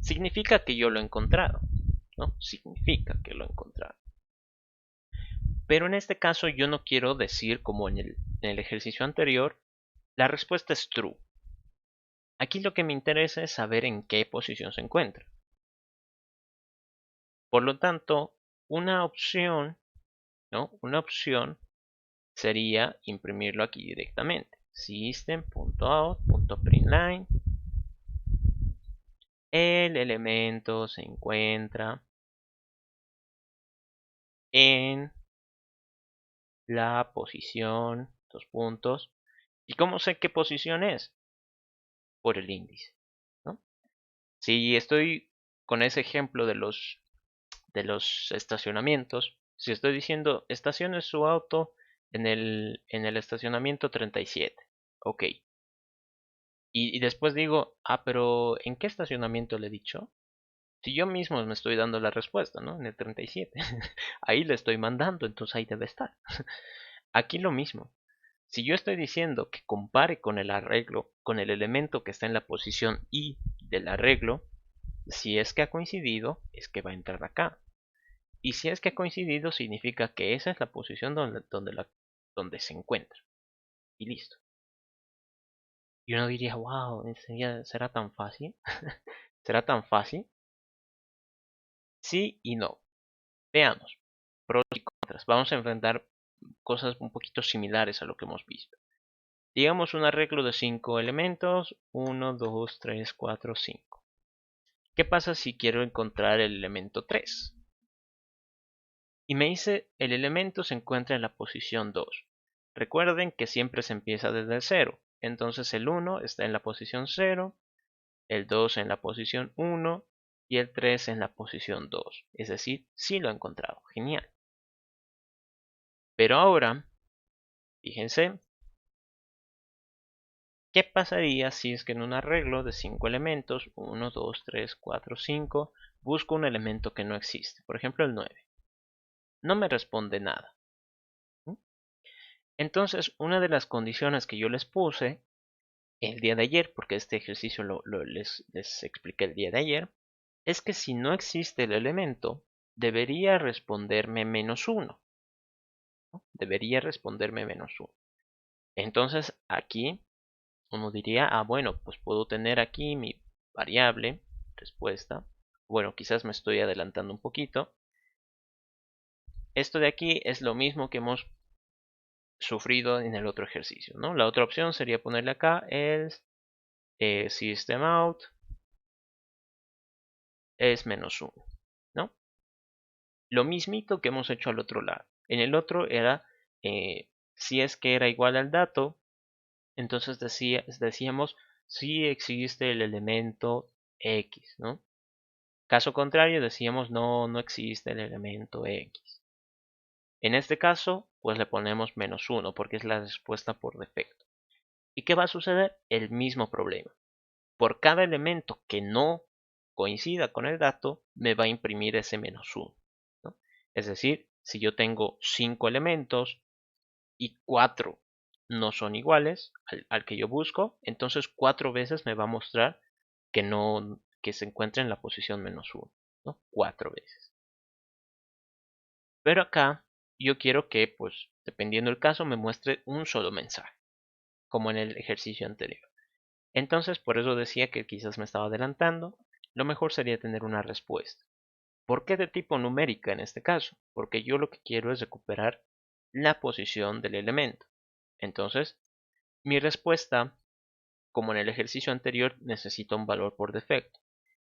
significa que yo lo he encontrado, ¿no? Significa que lo he encontrado. Pero en este caso yo no quiero decir como en el ejercicio anterior, la respuesta es true. Aquí lo que me interesa es saber en qué posición se encuentra. Por lo tanto, una opción, ¿no? Una opción sería imprimirlo aquí directamente. system.out.println. El elemento se encuentra en la posición, dos puntos. ¿Y cómo sé qué posición es? Por el índice, ¿no? Si estoy con ese ejemplo de los estacionamientos, si estoy diciendo estacione su auto en el estacionamiento 37, ok. Y después digo, pero ¿en qué estacionamiento le he dicho? Si yo mismo me estoy dando la respuesta, ¿no? En el 37. Ahí le estoy mandando, entonces ahí debe estar. Aquí lo mismo. Si yo estoy diciendo que compare con el arreglo, con el elemento que está en la posición I del arreglo, si es que ha coincidido, es que va a entrar acá. Y si es que ha coincidido, significa que esa es la posición donde se encuentra. Y listo. Y uno diría, wow, ¿será tan fácil? ¿Será tan fácil? Sí y no. Veamos. Pros y contras. Vamos a enfrentar cosas un poquito similares a lo que hemos visto. Digamos un arreglo de 5 elementos. 1, 2, 3, 4, 5. ¿Qué pasa si quiero encontrar el elemento 3? Y me dice el elemento se encuentra en la posición 2. Recuerden que siempre se empieza desde el 0. Entonces el 1 está en la posición 0, el 2 en la posición 1 y el 3 en la posición 2. Es decir, sí lo he encontrado. Genial. Pero ahora, fíjense, ¿qué pasaría si es que en un arreglo de 5 elementos, 1, 2, 3, 4, 5, busco un elemento que no existe? Por ejemplo, el 9. No me responde nada. Entonces, una de las condiciones que yo les puse el día de ayer, porque este ejercicio les expliqué el día de ayer, es que si no existe el elemento, debería responderme -1. ¿No? Debería responderme -1. Entonces, aquí uno diría, bueno, pues puedo tener aquí mi variable, respuesta. Bueno, quizás me estoy adelantando un poquito. Esto de aquí es lo mismo que hemos sufrido en el otro ejercicio, ¿no? La otra opción sería ponerle acá el system out es -1, ¿no? Lo mismito que hemos hecho al otro lado. En el otro era, si es que era igual al dato, entonces decíamos si existe el elemento X, ¿no? Caso contrario, decíamos no existe el elemento X. En este caso, pues le ponemos -1 porque es la respuesta por defecto. ¿Y qué va a suceder? El mismo problema. Por cada elemento que no coincida con el dato, me va a imprimir ese -1. ¿No? Es decir, si yo tengo 5 elementos y 4 no son iguales al que yo busco, entonces 4 veces me va a mostrar que se encuentra en la posición -1. ¿No? 4 veces. Pero acá yo quiero que, pues, dependiendo del caso, me muestre un solo mensaje, como en el ejercicio anterior. Entonces, por eso decía que quizás me estaba adelantando. Lo mejor sería tener una respuesta. ¿Por qué de tipo numérica en este caso? Porque yo lo que quiero es recuperar la posición del elemento. Entonces, mi respuesta, como en el ejercicio anterior, necesita un valor por defecto.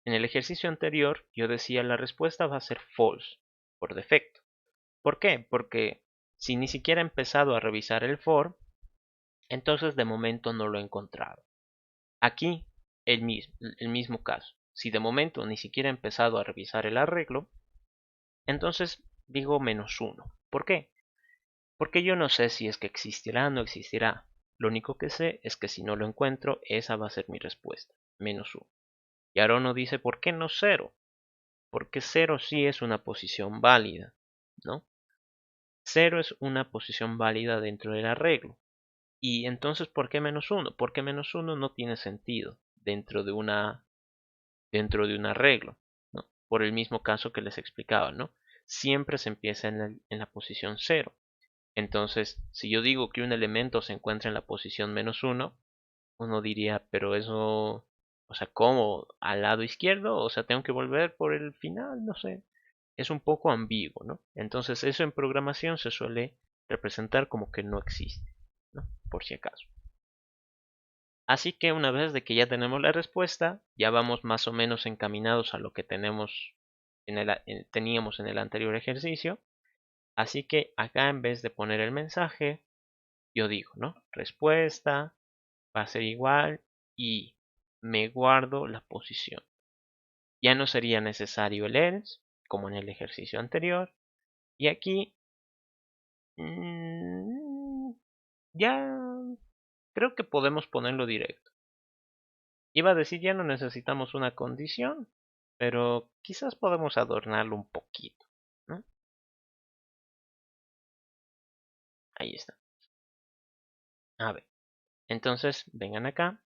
En el ejercicio anterior, yo decía la respuesta va a ser false, por defecto. ¿Por qué? Porque si ni siquiera he empezado a revisar el for, entonces de momento no lo he encontrado. Aquí el mismo caso. Si de momento ni siquiera he empezado a revisar el arreglo, entonces digo -1. ¿Por qué? Porque yo no sé si es que existirá o no existirá. Lo único que sé es que si no lo encuentro, esa va a ser mi respuesta, -1. Y ahora uno dice, ¿por qué no 0? Porque 0 sí es una posición válida, ¿no? 0 es una posición válida dentro del arreglo. Y entonces, ¿por qué -1? Porque -1 no tiene sentido dentro de un arreglo, ¿no? Por el mismo caso que les explicaba, ¿no? Siempre se empieza en la posición 0. Entonces, si yo digo que un elemento se encuentra en la posición -1, uno diría, pero eso, o sea, ¿cómo? ¿Al lado izquierdo? O sea, tengo que volver por el final, no sé. Es un poco ambiguo, ¿no? Entonces, eso en programación se suele representar como que no existe, ¿no? Por si acaso. Así que una vez de que ya tenemos la respuesta, ya vamos más o menos encaminados a lo que teníamos en el anterior ejercicio. Así que acá en vez de poner el mensaje, yo digo, ¿no? Respuesta va a ser igual y me guardo la posición. Ya no sería necesario el else, como en el ejercicio anterior. Y aquí ya creo que podemos ponerlo directo. Iba a decir ya no necesitamos una condición, pero quizás podemos adornarlo un poquito, ¿no? Ahí está. A ver, entonces vengan acá.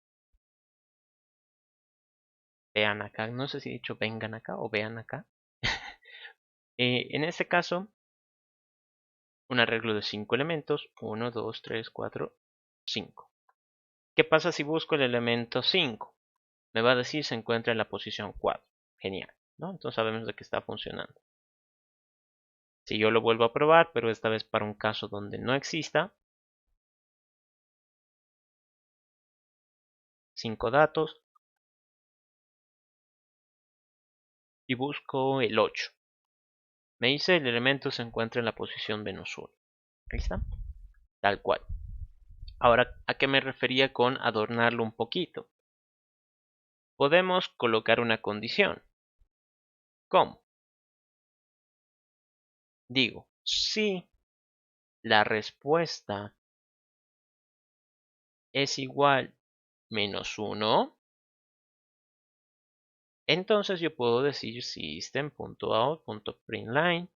Vean acá. No sé si he dicho vengan acá o vean acá. En este caso, un arreglo de 5 elementos. 1, 2, 3, 4, 5. ¿Qué pasa si busco el elemento 5? Me va a decir se encuentra en la posición 4. Genial, ¿no? Entonces sabemos de que está funcionando. Si yo lo vuelvo a probar, pero esta vez para un caso donde no exista, 5 datos y busco el 8. Me dice el elemento se encuentra en la posición -1. Ahí está, tal cual. Ahora, ¿a qué me refería con adornarlo un poquito? Podemos colocar una condición. ¿Cómo? Digo, si la respuesta es igual -1, entonces yo puedo decir system.out.println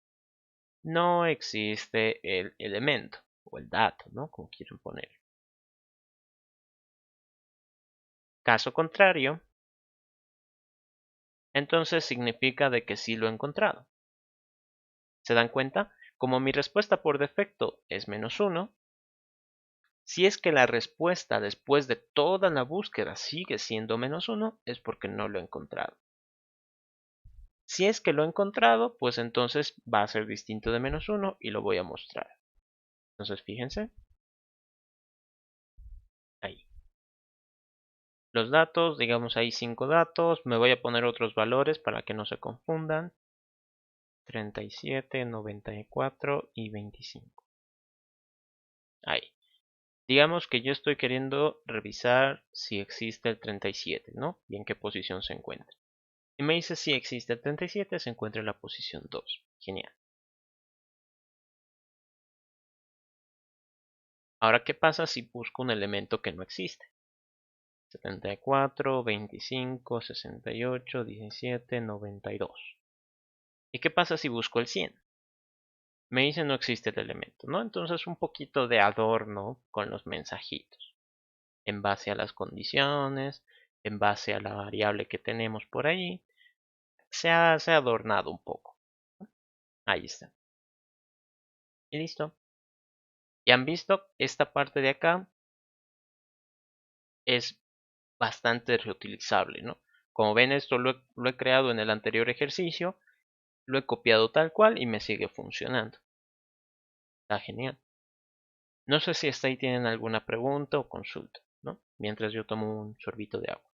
no existe el elemento o el dato, ¿no? Como quieren poner. Caso contrario, entonces significa de que sí lo he encontrado. ¿Se dan cuenta? Como mi respuesta por defecto es -1, si es que la respuesta después de toda la búsqueda sigue siendo -1, es porque no lo he encontrado. Si es que lo he encontrado, pues entonces va a ser distinto de -1 y lo voy a mostrar. Entonces fíjense. Ahí. Los datos, digamos ahí 5 datos. Me voy a poner otros valores para que no se confundan. 37, 94 y 25. Ahí. Digamos que yo estoy queriendo revisar si existe el 37, ¿no? Y en qué posición se encuentra. Y me dice si existe el 37, se encuentra en la posición 2. Genial. Ahora, ¿qué pasa si busco un elemento que no existe? 74, 25, 68, 17, 92. ¿Y qué pasa si busco el 100? Me dice no existe el elemento, ¿no? Entonces un poquito de adorno con los mensajitos. En base a las condiciones, en base a la variable que tenemos por ahí, se ha adornado un poco. Ahí está. Y listo. ¿Ya han visto? Esta parte de acá es bastante reutilizable, ¿no? Como ven, esto lo he creado en el anterior ejercicio, lo he copiado tal cual y me sigue funcionando. Está genial. No sé si hasta ahí tienen alguna pregunta o consulta, ¿no? Mientras yo tomo un sorbito de agua.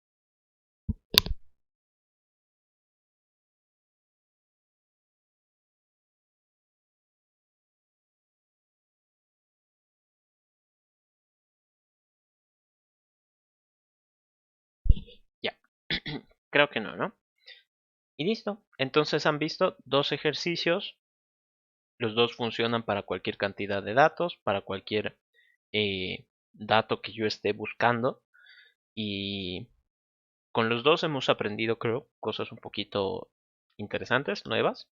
Ya. Creo que no, ¿no? Y listo. Entonces han visto dos ejercicios. Los dos funcionan para cualquier cantidad de datos, para cualquier dato que yo esté buscando. Y con los dos hemos aprendido, creo, cosas un poquito interesantes, nuevas,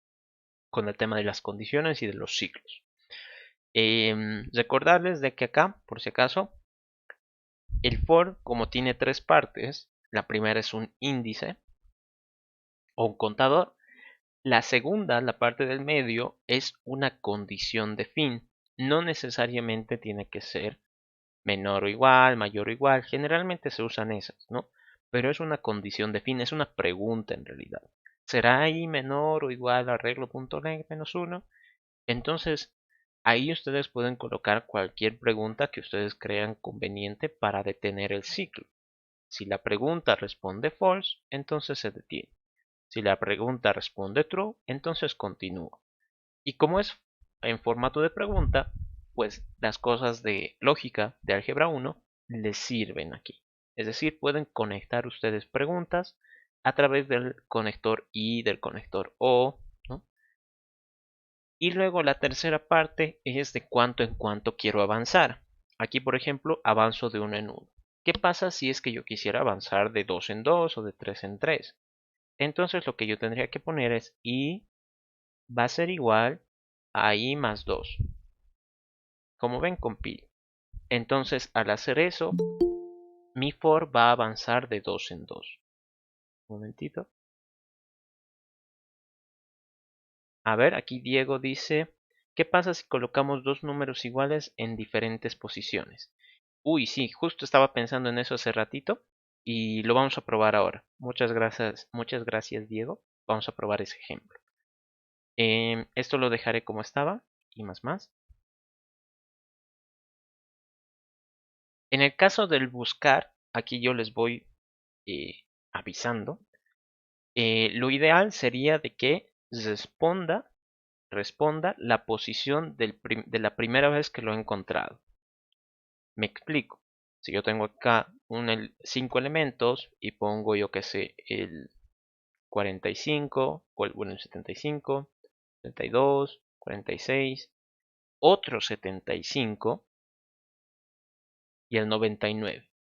con el tema de las condiciones y de los ciclos. Recordarles de que acá, por si acaso, el for, como tiene tres partes, la primera es un índice o un contador. La segunda, la parte del medio, es una condición de fin. No necesariamente tiene que ser menor o igual, mayor o igual. Generalmente se usan esas, ¿no? Pero es una condición de fin, es una pregunta en realidad. ¿Será ahí menor o igual arreglo.length -1? Entonces, ahí ustedes pueden colocar cualquier pregunta que ustedes crean conveniente para detener el ciclo. Si la pregunta responde false, entonces se detiene. Si la pregunta responde true, entonces continúa. Y como es en formato de pregunta, pues las cosas de lógica de álgebra 1 les sirven aquí. Es decir, pueden conectar ustedes preguntas a través del conector y del conector O, ¿no? Y luego la tercera parte es de cuánto en cuánto quiero avanzar. Aquí, por ejemplo, avanzo de uno en uno. ¿Qué pasa si es que yo quisiera avanzar de 2 en 2 o de 3 en 3? Entonces lo que yo tendría que poner es i va a ser igual a i más 2. Como ven, compilo. Entonces, al hacer eso, mi for va a avanzar de 2 en 2. Un momentito. A ver, aquí Diego dice, ¿qué pasa si colocamos dos números iguales en diferentes posiciones? Uy, sí, justo estaba pensando en eso hace ratito y lo vamos a probar ahora. Muchas gracias Diego. Vamos a probar ese ejemplo. Esto lo dejaré como estaba y más. En el caso del buscar, aquí yo les voy avisando. Lo ideal sería de que responda la posición de la primera vez que lo he encontrado. Me explico. Si yo tengo acá 5 elementos y pongo yo que sé el 45, bueno el 75, 72, 46, otro 75 y el 99.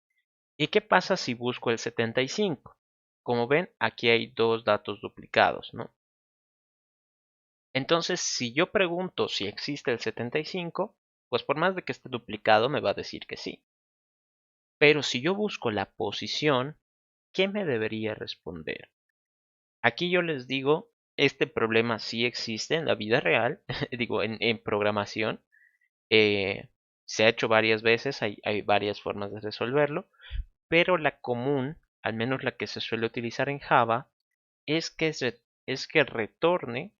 ¿Y qué pasa si busco el 75? Como ven, aquí hay dos datos duplicados, ¿no? Entonces, si yo pregunto si existe el 75, pues por más de que esté duplicado me va a decir que sí. Pero si yo busco la posición, ¿qué me debería responder? Aquí yo les digo, este problema sí existe en la vida real, digo, en programación. Se ha hecho varias veces, hay varias formas de resolverlo, pero la común, al menos la que se suele utilizar en Java, es que retorne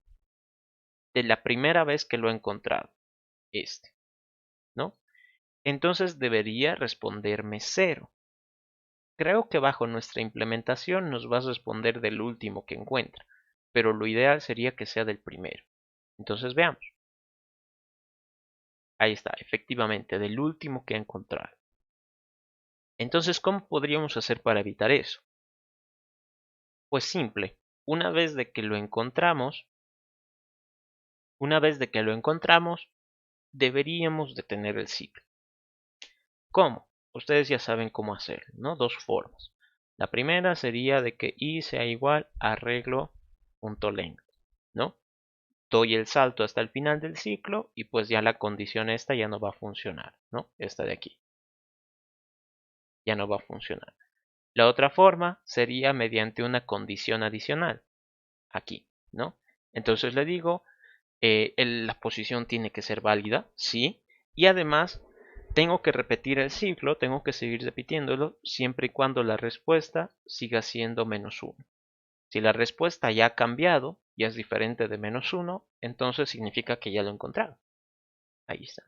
de la primera vez que lo he encontrado, ¿no? Entonces debería responderme 0. Creo que bajo nuestra implementación nos va a responder del último que encuentra, pero lo ideal sería que sea del primero. Entonces veamos. Ahí está, efectivamente, del último que he encontrado. Entonces, ¿cómo podríamos hacer para evitar eso? Pues simple, una vez de que lo encontramos, deberíamos detener el ciclo. ¿Cómo? Ustedes ya saben cómo hacerlo, ¿no? Dos formas. La primera sería de que i sea igual a arreglo.length, ¿no? Doy el salto hasta el final del ciclo y pues ya la condición esta ya no va a funcionar, ¿no? Esta de aquí. Ya no va a funcionar. La otra forma sería mediante una condición adicional, aquí, ¿no? Entonces le digo, la posición tiene que ser válida, sí, y además tengo que repetir el ciclo, tengo que seguir repitiéndolo siempre y cuando la respuesta siga siendo -1. Si la respuesta ya ha cambiado, ya es diferente de -1, entonces significa que ya lo he encontrado. Ahí está.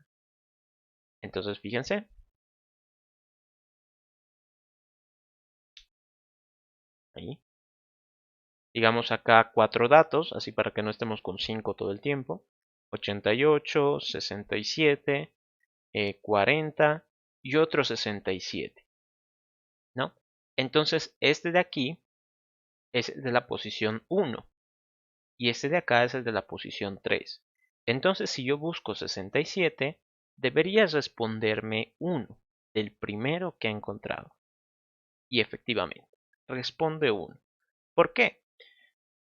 Entonces fíjense. Ahí. Digamos acá 4 datos, así para que no estemos con 5 todo el tiempo. 88, 67, 40 y otro 67, ¿no? Entonces este de aquí es el de la posición 1 y este de acá es el de la posición 3. Entonces si yo busco 67, debería responderme 1, el primero que he encontrado. Y efectivamente, responde 1. ¿Por qué?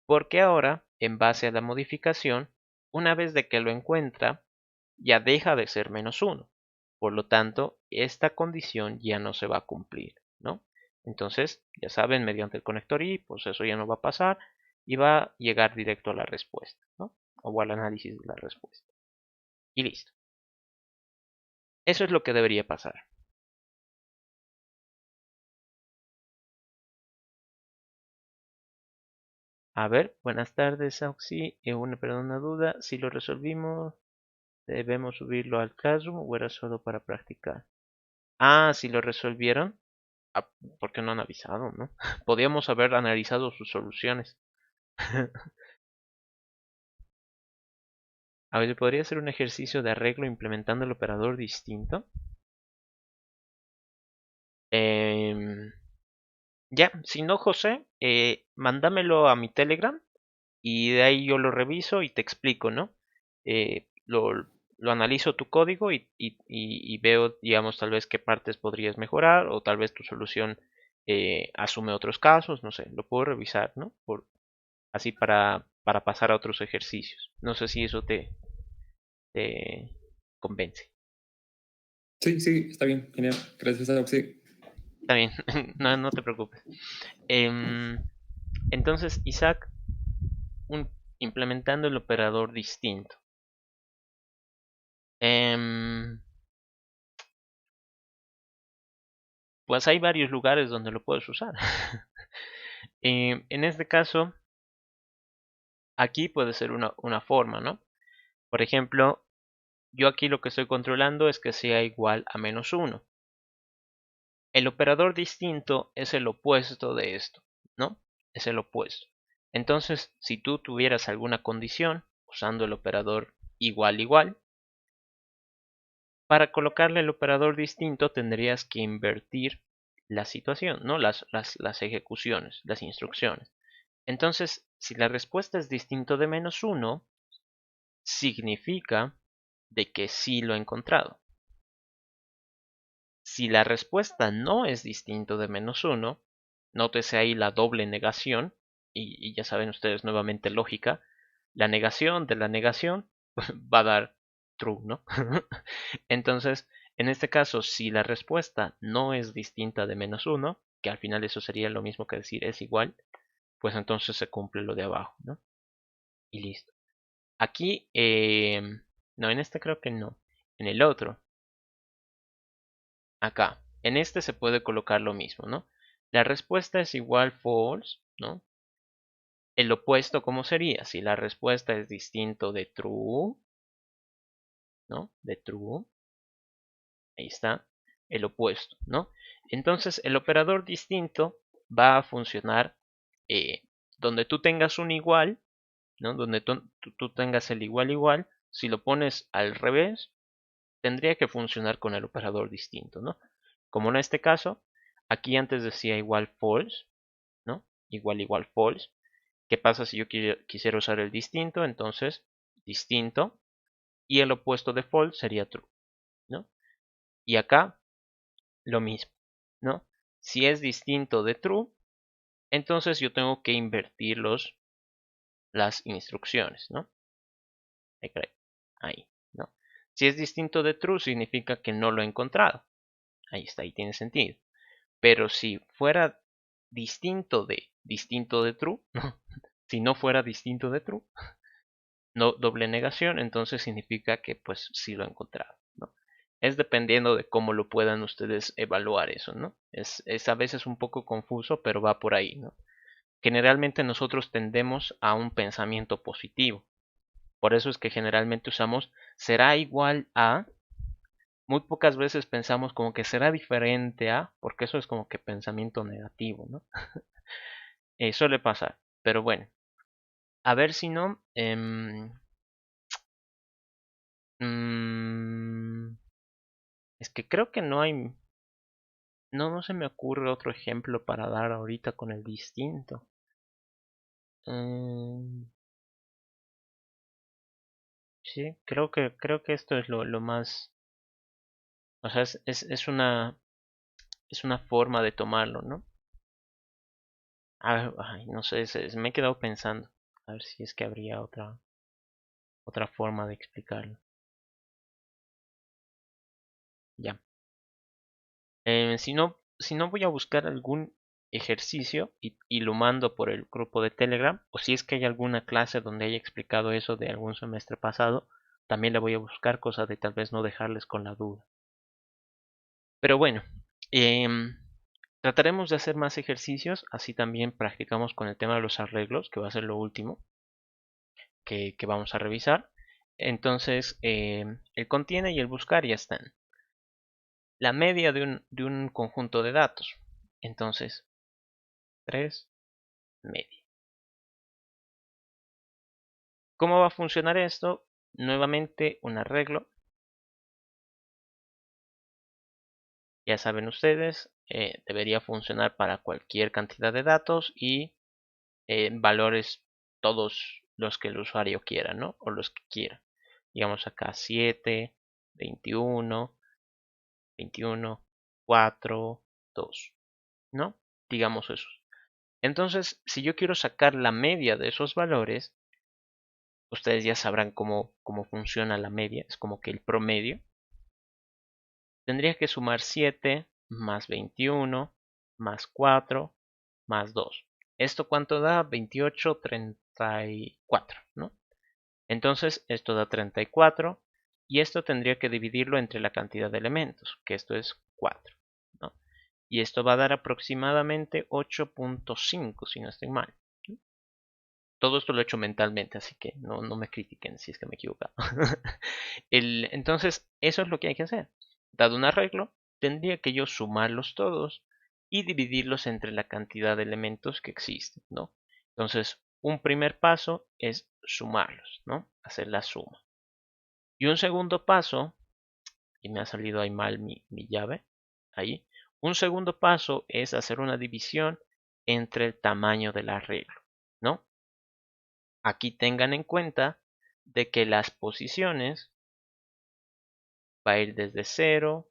Porque ahora, en base a la modificación, una vez de que lo encuentra, ya deja de ser -1. Por lo tanto, esta condición ya no se va a cumplir, ¿no? Entonces, ya saben, mediante el conector i, pues eso ya no va a pasar y va a llegar directo a la respuesta, ¿no? O al análisis de la respuesta. Y listo. Eso es lo que debería pasar. A ver, buenas tardes, Auxi. Una duda. Si lo resolvimos, ¿debemos subirlo al Classroom o era solo para practicar? Ah, si lo resolvieron. ¿Por qué no han avisado, no? Podíamos haber analizado sus soluciones. A ver, ¿podría ser un ejercicio de arreglo implementando el operador distinto? Em, ya, si no, José, mándamelo a mi Telegram y de ahí yo lo reviso y te explico, ¿no? Eh, lo, lo analizo tu código y veo, digamos, tal vez qué partes podrías mejorar o tal vez tu solución asume otros casos, no sé, lo puedo revisar, ¿no? Así para pasar a otros ejercicios. No sé si eso te convence. Sí, sí, está bien, genial. Gracias, Alex. Sí. Está bien, no te preocupes. Em, entonces, Isaac, implementando el operador distinto. Em, pues hay varios lugares donde lo puedes usar. En este caso, aquí puede ser una forma, ¿no? Por ejemplo, yo aquí lo que estoy controlando es que sea igual a -1. El operador distinto es el opuesto de esto, ¿no? Es el opuesto. Entonces, si tú tuvieras alguna condición usando el operador igual igual, para colocarle el operador distinto tendrías que invertir la situación, ¿no? Las ejecuciones, las instrucciones. Entonces, si la respuesta es distinto de -1, significa de que sí lo he encontrado. Si la respuesta no es distinto de -1, nótese ahí la doble negación, y ya saben ustedes nuevamente lógica, la negación de la negación va a dar true, ¿no? Entonces, en este caso, si la respuesta no es distinta de -1, que al final eso sería lo mismo que decir es igual, pues entonces se cumple lo de abajo, ¿no? Y listo. Aquí, no, en este creo que no. En el otro, acá, en este se puede colocar lo mismo, ¿no? La respuesta es igual false, ¿no? El opuesto, ¿cómo sería? Si la respuesta es distinto de true, ¿no? De true, ahí está, el opuesto, ¿no? Entonces, el operador distinto va a funcionar eh, donde tú tengas un igual, ¿no? Donde tú tengas el igual igual, si lo pones al revés, tendría que funcionar con el operador distinto, ¿no? Como en este caso, aquí antes decía igual false, ¿no? Igual igual false. ¿Qué pasa si yo quisiera usar el distinto? Entonces, distinto y el opuesto de false sería true, ¿no? Y acá lo mismo, ¿no? Si es distinto de true, entonces yo tengo que invertir las instrucciones, ¿no? Ahí, ¿no? Si es distinto de true, significa que no lo he encontrado. Ahí está, ahí tiene sentido. Pero si fuera distinto de true, ¿no? Si no fuera distinto de true, no doble negación, entonces significa que pues sí lo he encontrado, ¿no? Es dependiendo de cómo lo puedan ustedes evaluar eso, ¿no? Es a veces un poco confuso, pero va por ahí, ¿no? Generalmente nosotros tendemos a un pensamiento positivo. Por eso es que generalmente usamos será igual a. Muy pocas veces pensamos como que será diferente a, porque eso es como que pensamiento negativo, ¿no? Suele pasar, pero bueno, a ver si no. Mm, es que creo que no hay. No se me ocurre otro ejemplo para dar ahorita con el distinto. Mm, sí, creo que esto es lo más. O sea, es una forma de tomarlo, ¿no? Ay, no sé, me he quedado pensando. A ver si es que habría otra forma de explicarlo. Ya. Si no voy a buscar algún ejercicio y lo mando por el grupo de Telegram, o si es que hay alguna clase donde haya explicado eso de algún semestre pasado, también le voy a buscar cosas de tal vez no dejarles con la duda. Pero bueno, em, trataremos de hacer más ejercicios, así también practicamos con el tema de los arreglos, que va a ser lo último que vamos a revisar. Entonces, el contiene y el buscar ya están. La media de un conjunto de datos. Entonces, 3 media. ¿Cómo va a funcionar esto? Nuevamente un arreglo. Ya saben ustedes, debería funcionar para cualquier cantidad de datos y valores todos los que el usuario quiera, ¿no? O los que quiera. Digamos acá 7, 21, 21, 4, 2, ¿no? Digamos eso. Entonces, si yo quiero sacar la media de esos valores, ustedes ya sabrán cómo funciona la media, es como que el promedio. Tendría que sumar 7 más 21 más 4 más 2. ¿Esto cuánto da? 28, 34, ¿no? Entonces esto da 34 y esto tendría que dividirlo entre la cantidad de elementos, que esto es 4, ¿no? Y esto va a dar aproximadamente 8.5 si no estoy mal. Todo esto lo he hecho mentalmente, así que no me critiquen si es que me he equivocado. Entonces, eso es lo que hay que hacer. Dado un arreglo, tendría que yo sumarlos todos y dividirlos entre la cantidad de elementos que existen, ¿no? Entonces, un primer paso es sumarlos, ¿no? Hacer la suma. Y un segundo paso, y me ha salido ahí mal mi llave, ahí. Un segundo paso es hacer una división entre el tamaño del arreglo, ¿no? Aquí tengan en cuenta de que las posiciones va a ir desde 0,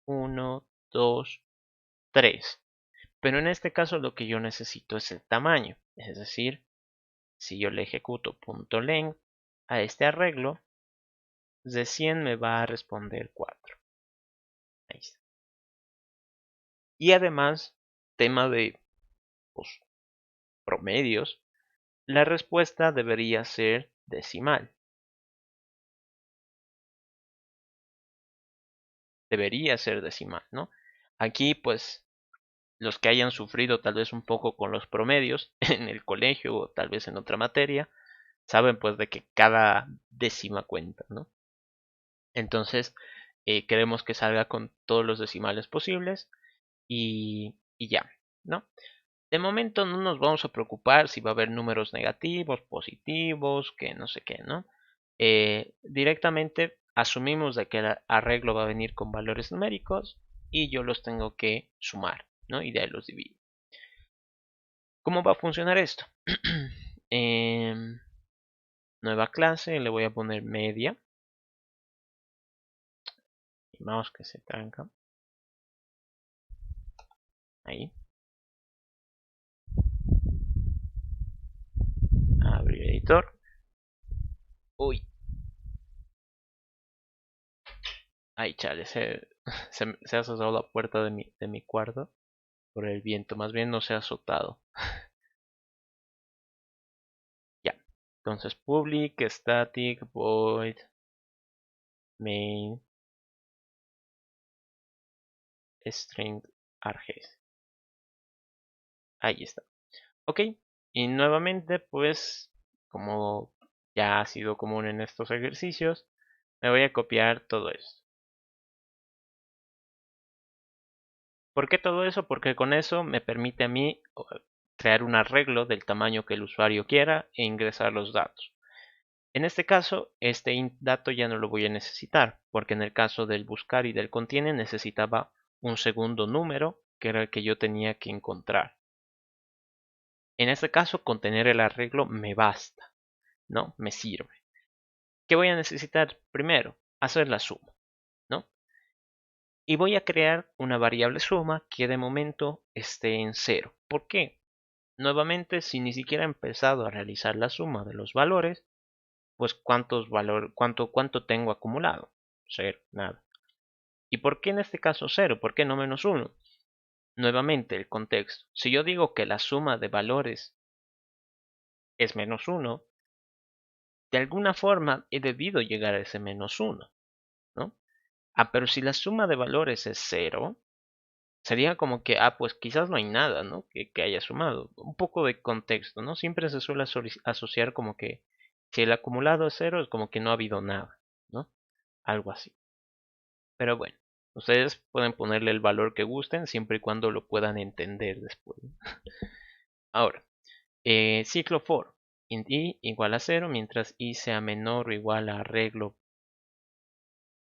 1, 2, 3. Pero en este caso lo que yo necesito es el tamaño. Es decir, si yo le ejecuto .length a este arreglo, de 100 me va a responder 4. Ahí está. Y además, tema de pues, promedios, la respuesta debería ser decimal. Debería ser decimal, ¿no? Aquí pues los que hayan sufrido tal vez un poco con los promedios en el colegio o tal vez en otra materia, saben pues de que cada décima cuenta, ¿no? Entonces, queremos que salga con todos los decimales posibles y ya, ¿no? De momento no nos vamos a preocupar si va a haber números negativos, positivos, que no sé qué, ¿no? Directamente asumimos de que el arreglo va a venir con valores numéricos y yo los tengo que sumar, ¿no? Y de ahí los divido. ¿Cómo va a funcionar esto? Nueva clase, le voy a poner media. Mi mouse que se tranca. Ahí. Abrir editor. Uy. Ay, chale, se ha azotado la puerta de mi cuarto por el viento. Más bien no se ha azotado. Ya. Entonces, public, static, void, main, string, args. Ahí está. Ok. Y nuevamente, pues, como ya ha sido común en estos ejercicios, me voy a copiar todo esto. ¿Por qué todo eso? Porque con eso me permite a mí crear un arreglo del tamaño que el usuario quiera e ingresar los datos. En este caso, este dato ya no lo voy a necesitar, porque en el caso del buscar y del contiene necesitaba un segundo número, que era el que yo tenía que encontrar. En este caso, con tener el arreglo me basta, ¿no? Me sirve. ¿Qué voy a necesitar primero? Hacer la suma, ¿no? Y voy a crear una variable suma que de momento esté en 0. ¿Por qué? Nuevamente, si ni siquiera he empezado a realizar la suma de los valores, pues cuánto tengo acumulado. 0, nada. ¿Y por qué en este caso 0? ¿Por qué no menos 1? Nuevamente el contexto. Si yo digo que la suma de valores es menos 1, de alguna forma he debido llegar a ese menos 1, ¿no? Pero si la suma de valores es 0, sería como que, pues quizás no hay nada, ¿no? Que haya sumado. Un poco de contexto, ¿no? Siempre se suele asociar como que si el acumulado es 0 es como que no ha habido nada, ¿no? Algo así. Pero bueno. Ustedes pueden ponerle el valor que gusten siempre y cuando lo puedan entender después. Ahora, ciclo for. Int i igual a 0 mientras i sea menor o igual a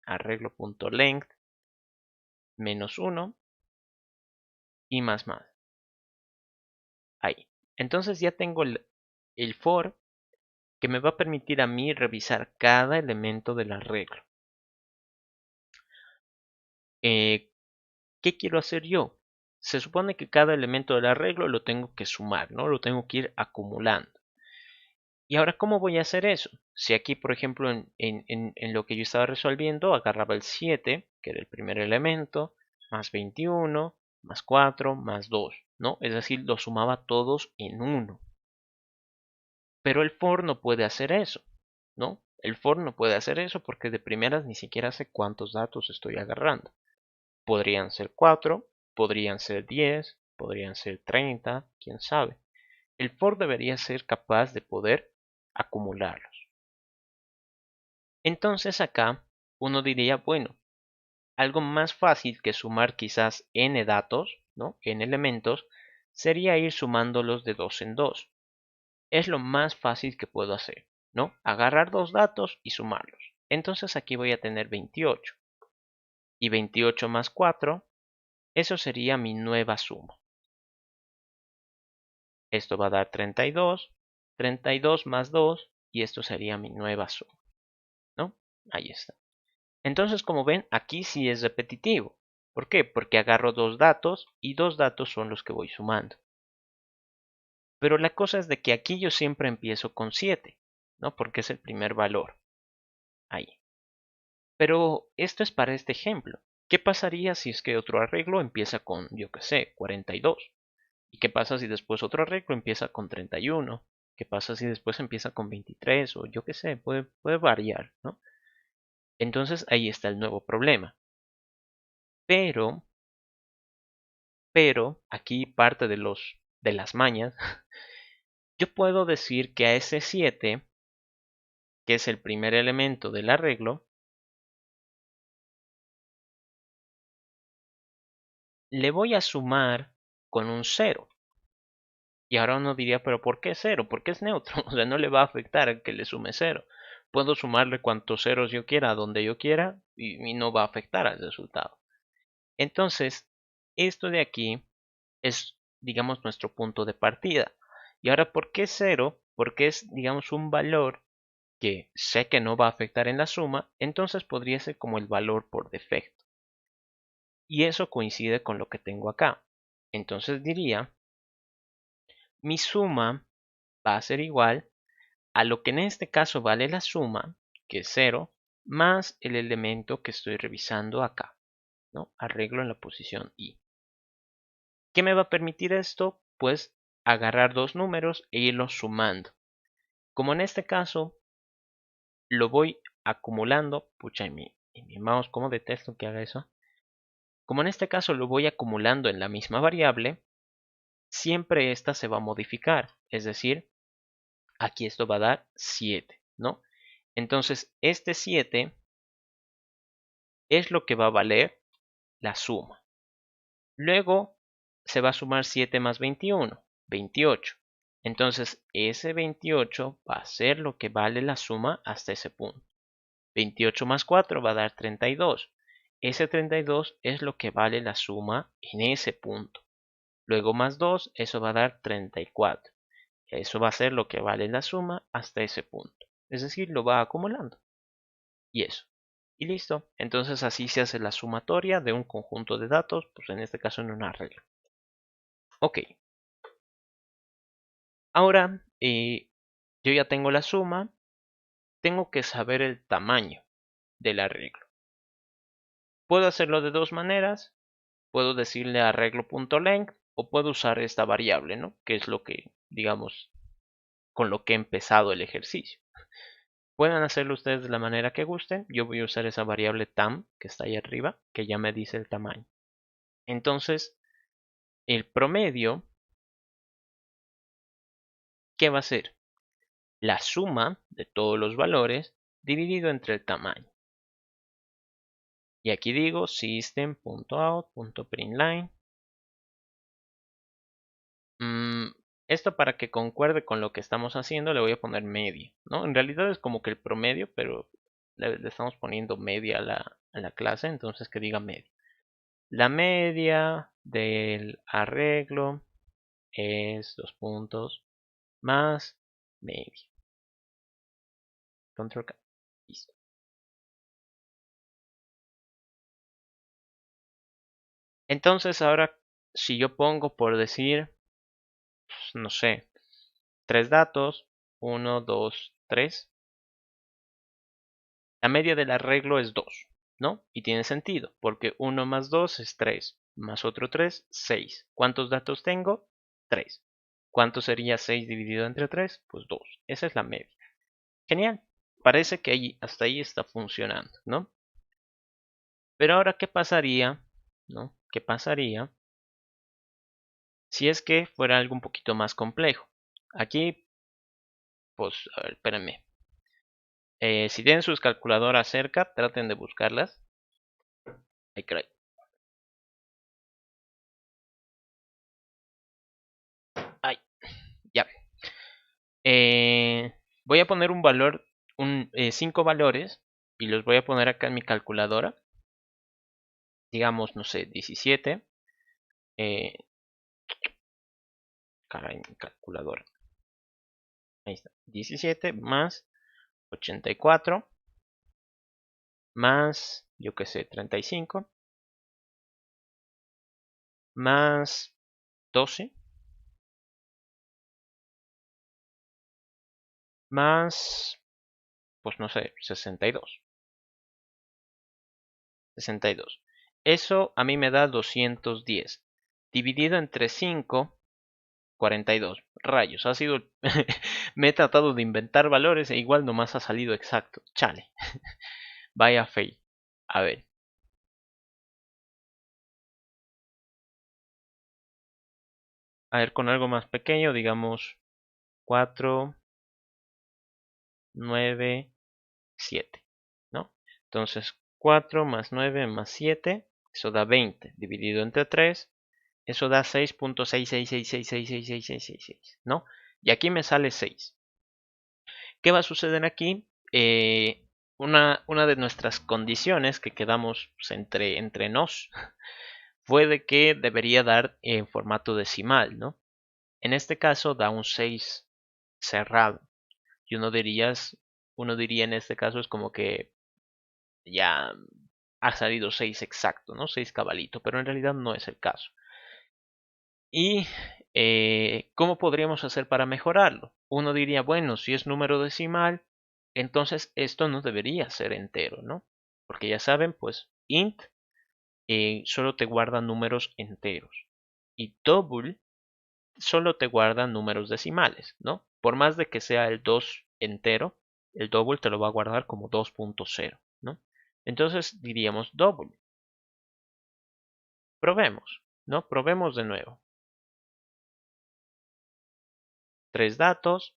arreglo.length menos 1 y más. Ahí. Entonces ya tengo el for que me va a permitir a mí revisar cada elemento del arreglo. ¿Qué quiero hacer yo? Se supone que cada elemento del arreglo lo tengo que sumar, ¿no? Lo tengo que ir acumulando. Y ahora, ¿cómo voy a hacer eso? Si aquí, por ejemplo, en lo que yo estaba resolviendo, agarraba el 7, que era el primer elemento, más 21, más 4, más 2, ¿no? Es decir, los sumaba todos en 1. Pero el for no puede hacer eso, ¿no? El for no puede hacer eso porque de primeras ni siquiera sé cuántos datos estoy agarrando. Podrían ser 4, podrían ser 10, podrían ser 30, quién sabe. El for debería ser capaz de poder acumularlos. Entonces acá uno diría, bueno, algo más fácil que sumar quizás n datos, ¿no? N elementos, sería ir sumándolos de 2 en 2. Es lo más fácil que puedo hacer, ¿no? Agarrar dos datos y sumarlos. Entonces aquí voy a tener 28. Y 28 más 4, eso sería mi nueva suma. Esto va a dar 32. 32 más 2, y esto sería mi nueva suma, ¿no? Ahí está. Entonces, como ven, aquí sí es repetitivo. ¿Por qué? Porque agarro dos datos y dos datos son los que voy sumando. Pero la cosa es de que aquí yo siempre empiezo con 7, ¿no? Porque es el primer valor. Ahí. Pero esto es para este ejemplo. ¿Qué pasaría si es que otro arreglo empieza con, yo qué sé, 42? ¿Y qué pasa si después otro arreglo empieza con 31? ¿Qué pasa si después empieza con 23? O yo qué sé, puede variar, ¿no? Entonces ahí está el nuevo problema. Pero aquí parte de las mañas, yo puedo decir que a ese 7, que es el primer elemento del arreglo, le voy a sumar con un 0. Y ahora uno diría, pero ¿por qué 0? Porque es neutro, o sea, no le va a afectar a que le sume 0. Puedo sumarle cuantos ceros yo quiera, a donde yo quiera, y no va a afectar al resultado. Entonces, esto de aquí es, digamos, nuestro punto de partida. Y ahora, ¿por qué 0? Porque es, digamos, un valor que sé que no va a afectar en la suma, entonces podría ser como el valor por defecto. Y eso coincide con lo que tengo acá. Entonces diría, mi suma va a ser igual a lo que en este caso vale la suma, que es 0, más el elemento que estoy revisando acá, ¿no? Arreglo en la posición i. ¿Qué me va a permitir esto? Pues agarrar dos números e irlos sumando. Como en este caso lo voy acumulando, pucha, en mi mouse, ¿cómo detesto que haga eso? Como en este caso lo voy acumulando en la misma variable, siempre esta se va a modificar, es decir, aquí esto va a dar 7, ¿no? Entonces, este 7 es lo que va a valer la suma. Luego se va a sumar 7 más 21, 28. Entonces, ese 28 va a ser lo que vale la suma hasta ese punto. 28 más 4 va a dar 32. Ese 32 es lo que vale la suma en ese punto. Luego más 2, eso va a dar 34. Eso va a ser lo que vale la suma hasta ese punto. Es decir, lo va acumulando. Y eso. Y listo. Entonces así se hace la sumatoria de un conjunto de datos, pues en este caso en una regla. Ok. Ahora, yo ya tengo la suma. Tengo que saber el tamaño del arreglo. Puedo hacerlo de dos maneras. Puedo decirle arreglo.length o puedo usar esta variable, ¿no? Que es lo que, digamos, con lo que he empezado el ejercicio. Pueden hacerlo ustedes de la manera que gusten. Yo voy a usar esa variable tam que está ahí arriba, que ya me dice el tamaño. Entonces, el promedio, ¿qué va a ser? La suma de todos los valores dividido entre el tamaño. Y aquí digo system.out.println. Esto para que concuerde con lo que estamos haciendo le voy a poner media, ¿no? En realidad es como que el promedio, pero le estamos poniendo media a la clase, entonces que diga media. La media del arreglo es 2 puntos más media. Control K. Listo. Entonces ahora si yo pongo por decir, pues, no sé, 3 datos, 1, 2, 3. La media del arreglo es 2, ¿no? Y tiene sentido, porque 1 más 2 es 3, más otro 3, 6. ¿Cuántos datos tengo? 3. ¿Cuánto sería 6 dividido entre 3? Pues 2. Esa es la media. Genial. Parece que hasta ahí está funcionando, ¿no? Pero ahora, ¿qué pasaría? ¿No? ¿Qué pasaría si es que fuera algo un poquito más complejo? Aquí, pues, a ver, espérenme. Si tienen sus calculadoras cerca, traten de buscarlas. Ay, caray. Ay, ya. Voy a poner un valor, 5 valores, y los voy a poner acá en mi calculadora. Digamos, no sé, 17. Caray, mi calculadora. Ahí está. 17 más 84 más, yo qué sé, 35 más 12 más, pues no sé, 62. 62. Eso a mí me da 210. Dividido entre 5, 42. Rayos, ha sido... me he tratado de inventar valores e igual nomás ha salido exacto. Chale. Vaya fail. A ver. A ver, con algo más pequeño, digamos 4, 9, 7. ¿No? Entonces 4 más 9 más 7. Eso da 20. Dividido entre 3. Eso da 6.666666666. ¿No? Y aquí me sale 6. ¿Qué va a suceder aquí? Una de nuestras condiciones que quedamos pues, entre nos fue de que debería dar en formato decimal, ¿no? En este caso da un 6 cerrado. Y uno diría en este caso es como que ya ha salido 6 exacto, ¿no? 6 cabalito, pero en realidad no es el caso. ¿Y cómo podríamos hacer para mejorarlo? Uno diría, bueno, si es número decimal, entonces esto no debería ser entero, ¿no? Porque ya saben, pues int solo te guarda números enteros y double solo te guarda números decimales, ¿no? Por más de que sea el 2 entero, el double te lo va a guardar como 2.0, ¿no? Entonces diríamos double. Probemos, ¿no? Probemos de nuevo. 3 datos.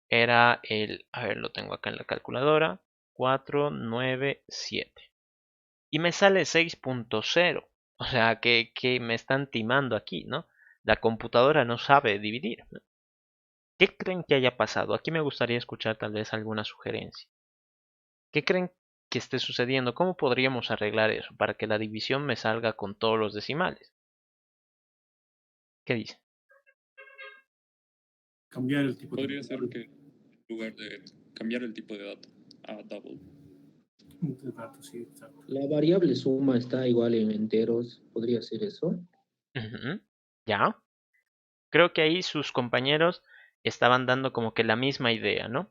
Era a ver, lo tengo acá en la calculadora, 4, 9, 7. Y me sale 6.0. O sea, que me están timando aquí, ¿no? La computadora no sabe dividir, ¿no? ¿Qué creen que haya pasado? Aquí me gustaría escuchar tal vez alguna sugerencia. ¿Qué creen que esté sucediendo? ¿Cómo podríamos arreglar eso para que la división me salga con todos los decimales? ¿Qué dice? Cambiar el tipo Podría ser que en lugar de cambiar el tipo de dato a double. De dato, sí, exacto. La variable suma está igual en enteros, ¿podría ser eso? Ya. Creo que ahí sus compañeros estaban dando como que la misma idea, ¿no?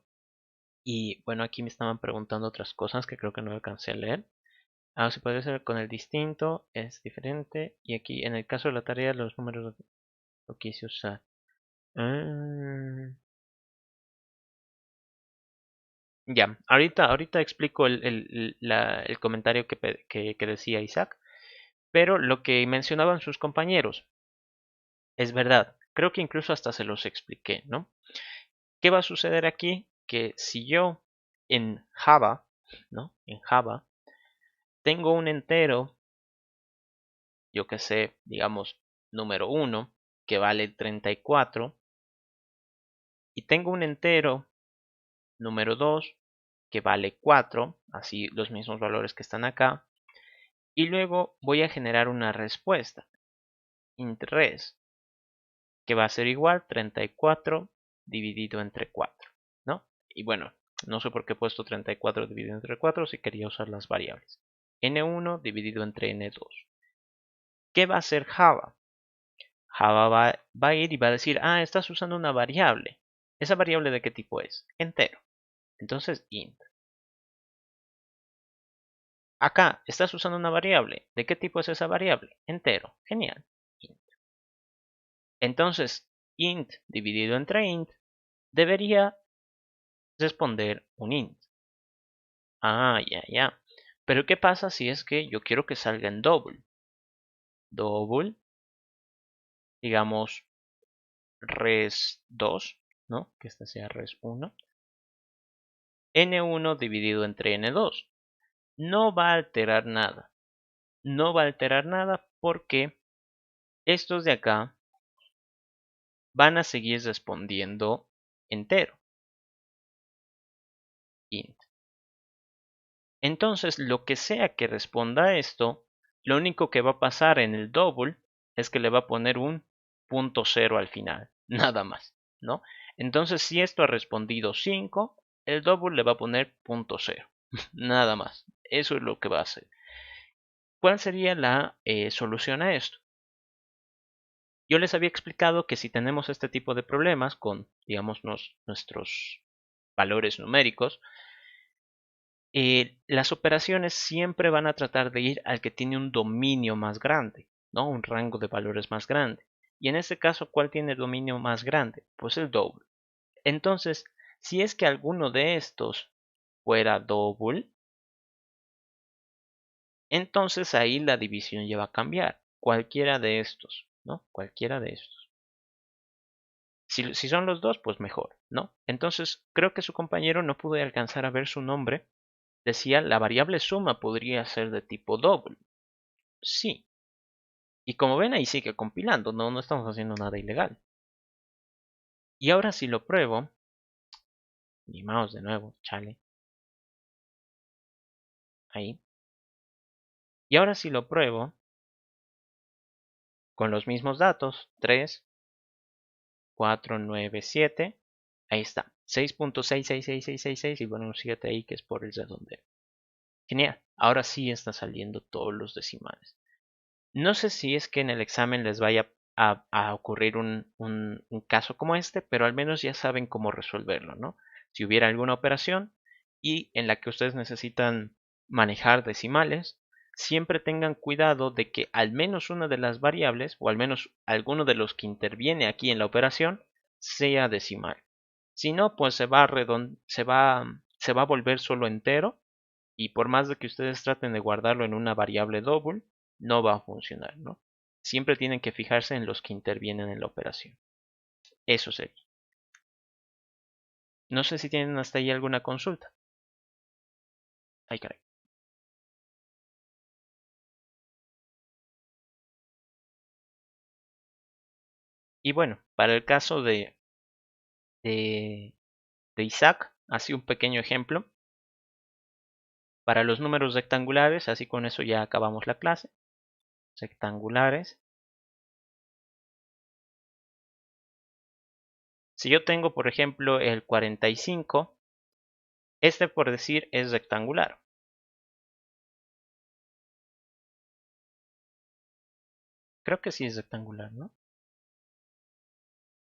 Y bueno, aquí me estaban preguntando otras cosas que creo que no alcancé a leer. Ah, se puede hacer con el distinto, es diferente. Y aquí, en el caso de la tarea, los números lo quise usar. Ya, ahorita explico el comentario que decía Isaac. Pero lo que mencionaban sus compañeros es verdad. Creo que incluso hasta se los expliqué, ¿no? ¿Qué va a suceder aquí? Que si yo en Java, ¿no? En Java, tengo un entero, yo que sé, digamos, número 1, que vale 34, y tengo un entero, número 2, que vale 4, así los mismos valores que están acá, y luego voy a generar una respuesta, int res, que va a ser igual 34 dividido entre 4, ¿no? Y bueno, no sé por qué he puesto 34 dividido entre 4 si quería usar las variables. N1 dividido entre N2. ¿Qué va a hacer Java? Java va a ir y va a decir, ah, estás usando una variable. ¿Esa variable de qué tipo es? Entero. Entonces, int. Acá, estás usando una variable. ¿De qué tipo es esa variable? Entero. Genial. Int. Entonces, int dividido entre int debería responder un int. Ah, ya. Pero ¿qué pasa si es que yo quiero que salga en double? Double, digamos, res 2, ¿no? Que esta sea res 1. N1 dividido entre N2. No va a alterar nada. No va a alterar nada porque estos de acá van a seguir respondiendo entero. Int. Entonces, lo que sea que responda esto, lo único que va a pasar en el double es que le va a poner un punto 0 al final. Nada más, ¿no? Entonces, si esto ha respondido 5, el double le va a poner punto 0. Nada más. Eso es lo que va a hacer. ¿Cuál sería la solución a esto? Yo les había explicado que si tenemos este tipo de problemas con, digamos, nuestros valores numéricos, las operaciones siempre van a tratar de ir al que tiene un dominio más grande, ¿no? Un rango de valores más grande. Y en este caso, ¿cuál tiene el dominio más grande? Pues el double. Entonces, si es que alguno de estos fuera double, entonces ahí la división ya va a cambiar. Cualquiera de estos, ¿no? Cualquiera de estos. Si son los dos, pues mejor, ¿no? Entonces, creo que su compañero no pudo alcanzar a ver su nombre. Decía, la variable suma podría ser de tipo double. Sí. Y como ven, ahí sigue compilando, no estamos haciendo nada ilegal. Y ahora si lo pruebo, mi mouse de nuevo, chale. Ahí. Y ahora si lo pruebo, con los mismos datos, 3, 4, 9, 7. Ahí está. 6.66666 y bueno, un 7 ahí que es por el redondeo. Genial. Ahora sí está saliendo todos los decimales. No sé si es que en el examen les vaya a ocurrir un caso como este, pero al menos ya saben cómo resolverlo, ¿no? Si hubiera alguna operación y en la que ustedes necesitan manejar decimales, siempre tengan cuidado de que al menos una de las variables o al menos alguno de los que interviene aquí en la operación sea decimal. Si no, pues se va a volver solo entero y por más de que ustedes traten de guardarlo en una variable double, no va a funcionar, ¿no? Siempre tienen que fijarse en los que intervienen en la operación. Eso sería. No sé si tienen hasta ahí alguna consulta. Ay, caray. Y bueno, para el caso de, de Isaac, así un pequeño ejemplo. Para los números rectangulares, así con eso ya acabamos la clase. Rectangulares. Si yo tengo, por ejemplo, el 45, este por decir es rectangular. Creo que sí es rectangular, ¿no?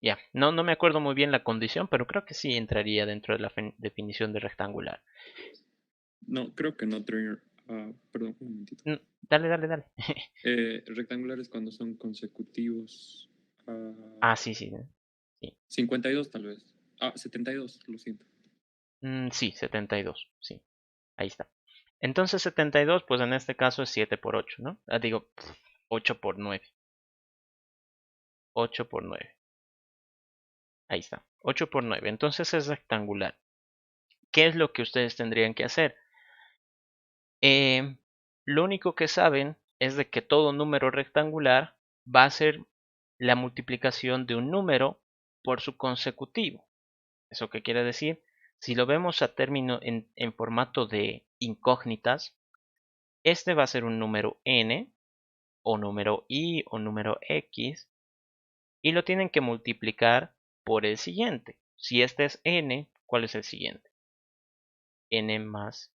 Ya, no me acuerdo muy bien la condición, pero creo que sí entraría dentro de la definición de rectangular. No, creo que no, Trainer. Perdón, un momentito. Dale. Rectangulares cuando son consecutivos. Sí. 52 tal vez. 72, lo siento. Sí, 72, sí. Ahí está. Entonces 72, pues en este caso es 7 por 8, ¿no? Digo, 8 por 9. 8 por 9. Ahí está. 8 por 9. Entonces es rectangular. ¿Qué es lo que ustedes tendrían que hacer? Lo único que saben es de que todo número rectangular va a ser la multiplicación de un número por su consecutivo. ¿Eso qué quiere decir? Si lo vemos a término en formato de incógnitas, este va a ser un número n, o número y, o número x, y lo tienen que multiplicar por el siguiente. Si este es n, ¿cuál es el siguiente? N más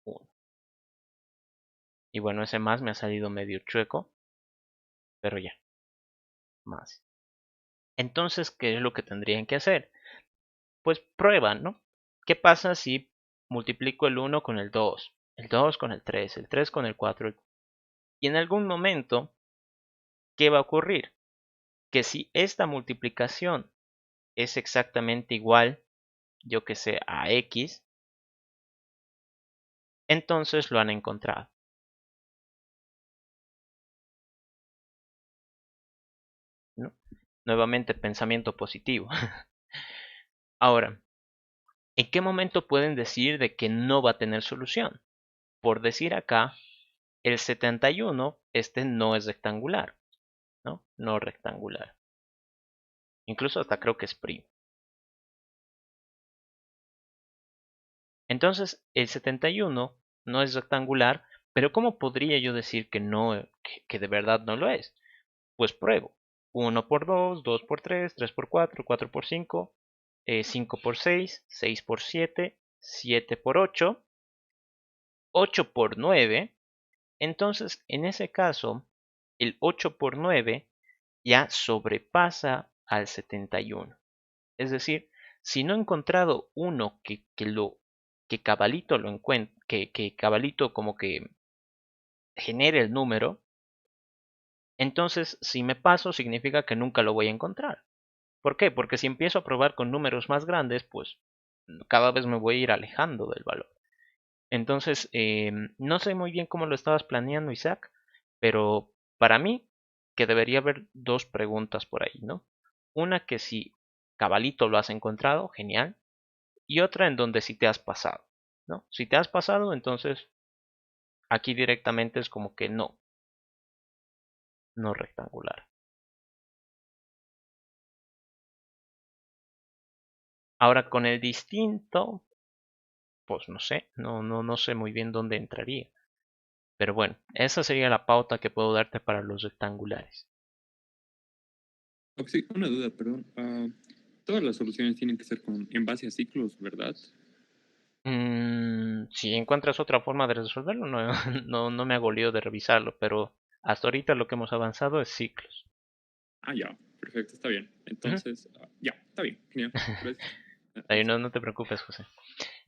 1. Y bueno, ese más me ha salido medio chueco, pero ya, más. Entonces, ¿qué es lo que tendrían que hacer? Pues prueban, ¿no? ¿Qué pasa si multiplico el 1 con el 2, el 2 con el 3 con el 4? Y en algún momento, ¿qué va a ocurrir? Que si esta multiplicación es exactamente igual, yo que sé, a x, entonces lo han encontrado. ¿No? Nuevamente, pensamiento positivo. Ahora, ¿en qué momento pueden decir de que no va a tener solución? Por decir acá, el 71, este no es rectangular, ¿no? No rectangular. Incluso hasta creo que es primo. Entonces, el 71 no es rectangular, pero ¿cómo podría yo decir que no, que de verdad no lo es? Pues pruebo. 1 por 2, 2 por 3, 3 por 4, 4 por 5, 5 por 6, 6 por 7, 7 por 8, 8 por 9. Entonces, en ese caso, el 8 por 9 ya sobrepasa al 71. Es decir, si no he encontrado uno que cabalito lo encuentre, que cabalito como que genere el número, entonces si me paso significa que nunca lo voy a encontrar. ¿Por qué? Porque si empiezo a probar con números más grandes, pues cada vez me voy a ir alejando del valor. Entonces, no sé muy bien cómo lo estabas planeando, Isaac, pero para mí que debería haber dos preguntas por ahí, ¿no? Una que si cabalito lo has encontrado, genial, y otra en donde si te has pasado, ¿no? Si te has pasado, entonces aquí directamente es como que no, no rectangular. Ahora con el distinto, pues no sé, no sé muy bien dónde entraría. Pero bueno, esa sería la pauta que puedo darte para los rectangulares. Sí, una duda, perdón. Todas las soluciones tienen que ser en base a ciclos, ¿verdad? Si encuentras otra forma de resolverlo, no, no me hago lío de revisarlo, pero hasta ahorita lo que hemos avanzado es ciclos. Ya, perfecto, está bien. Ujú. Entonces, ya, está bien, genial. Gracias. Ahí no te preocupes, José.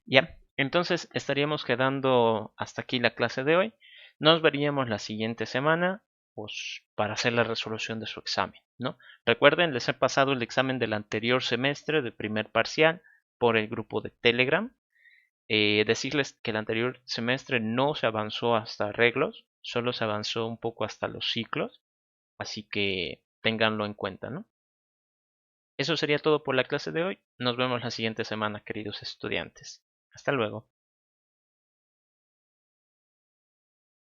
Ya, entonces estaríamos quedando hasta aquí la clase de hoy. Nos veríamos la siguiente semana, pues, para hacer la resolución de su examen, ¿no? Recuerden, les he pasado el examen del anterior semestre de primer parcial por el grupo de Telegram. Decirles que el anterior semestre no se avanzó hasta arreglos, solo se avanzó un poco hasta los ciclos, así que ténganlo en cuenta, ¿no? Eso sería todo por la clase de hoy. Nos vemos la siguiente semana, queridos estudiantes. Hasta luego.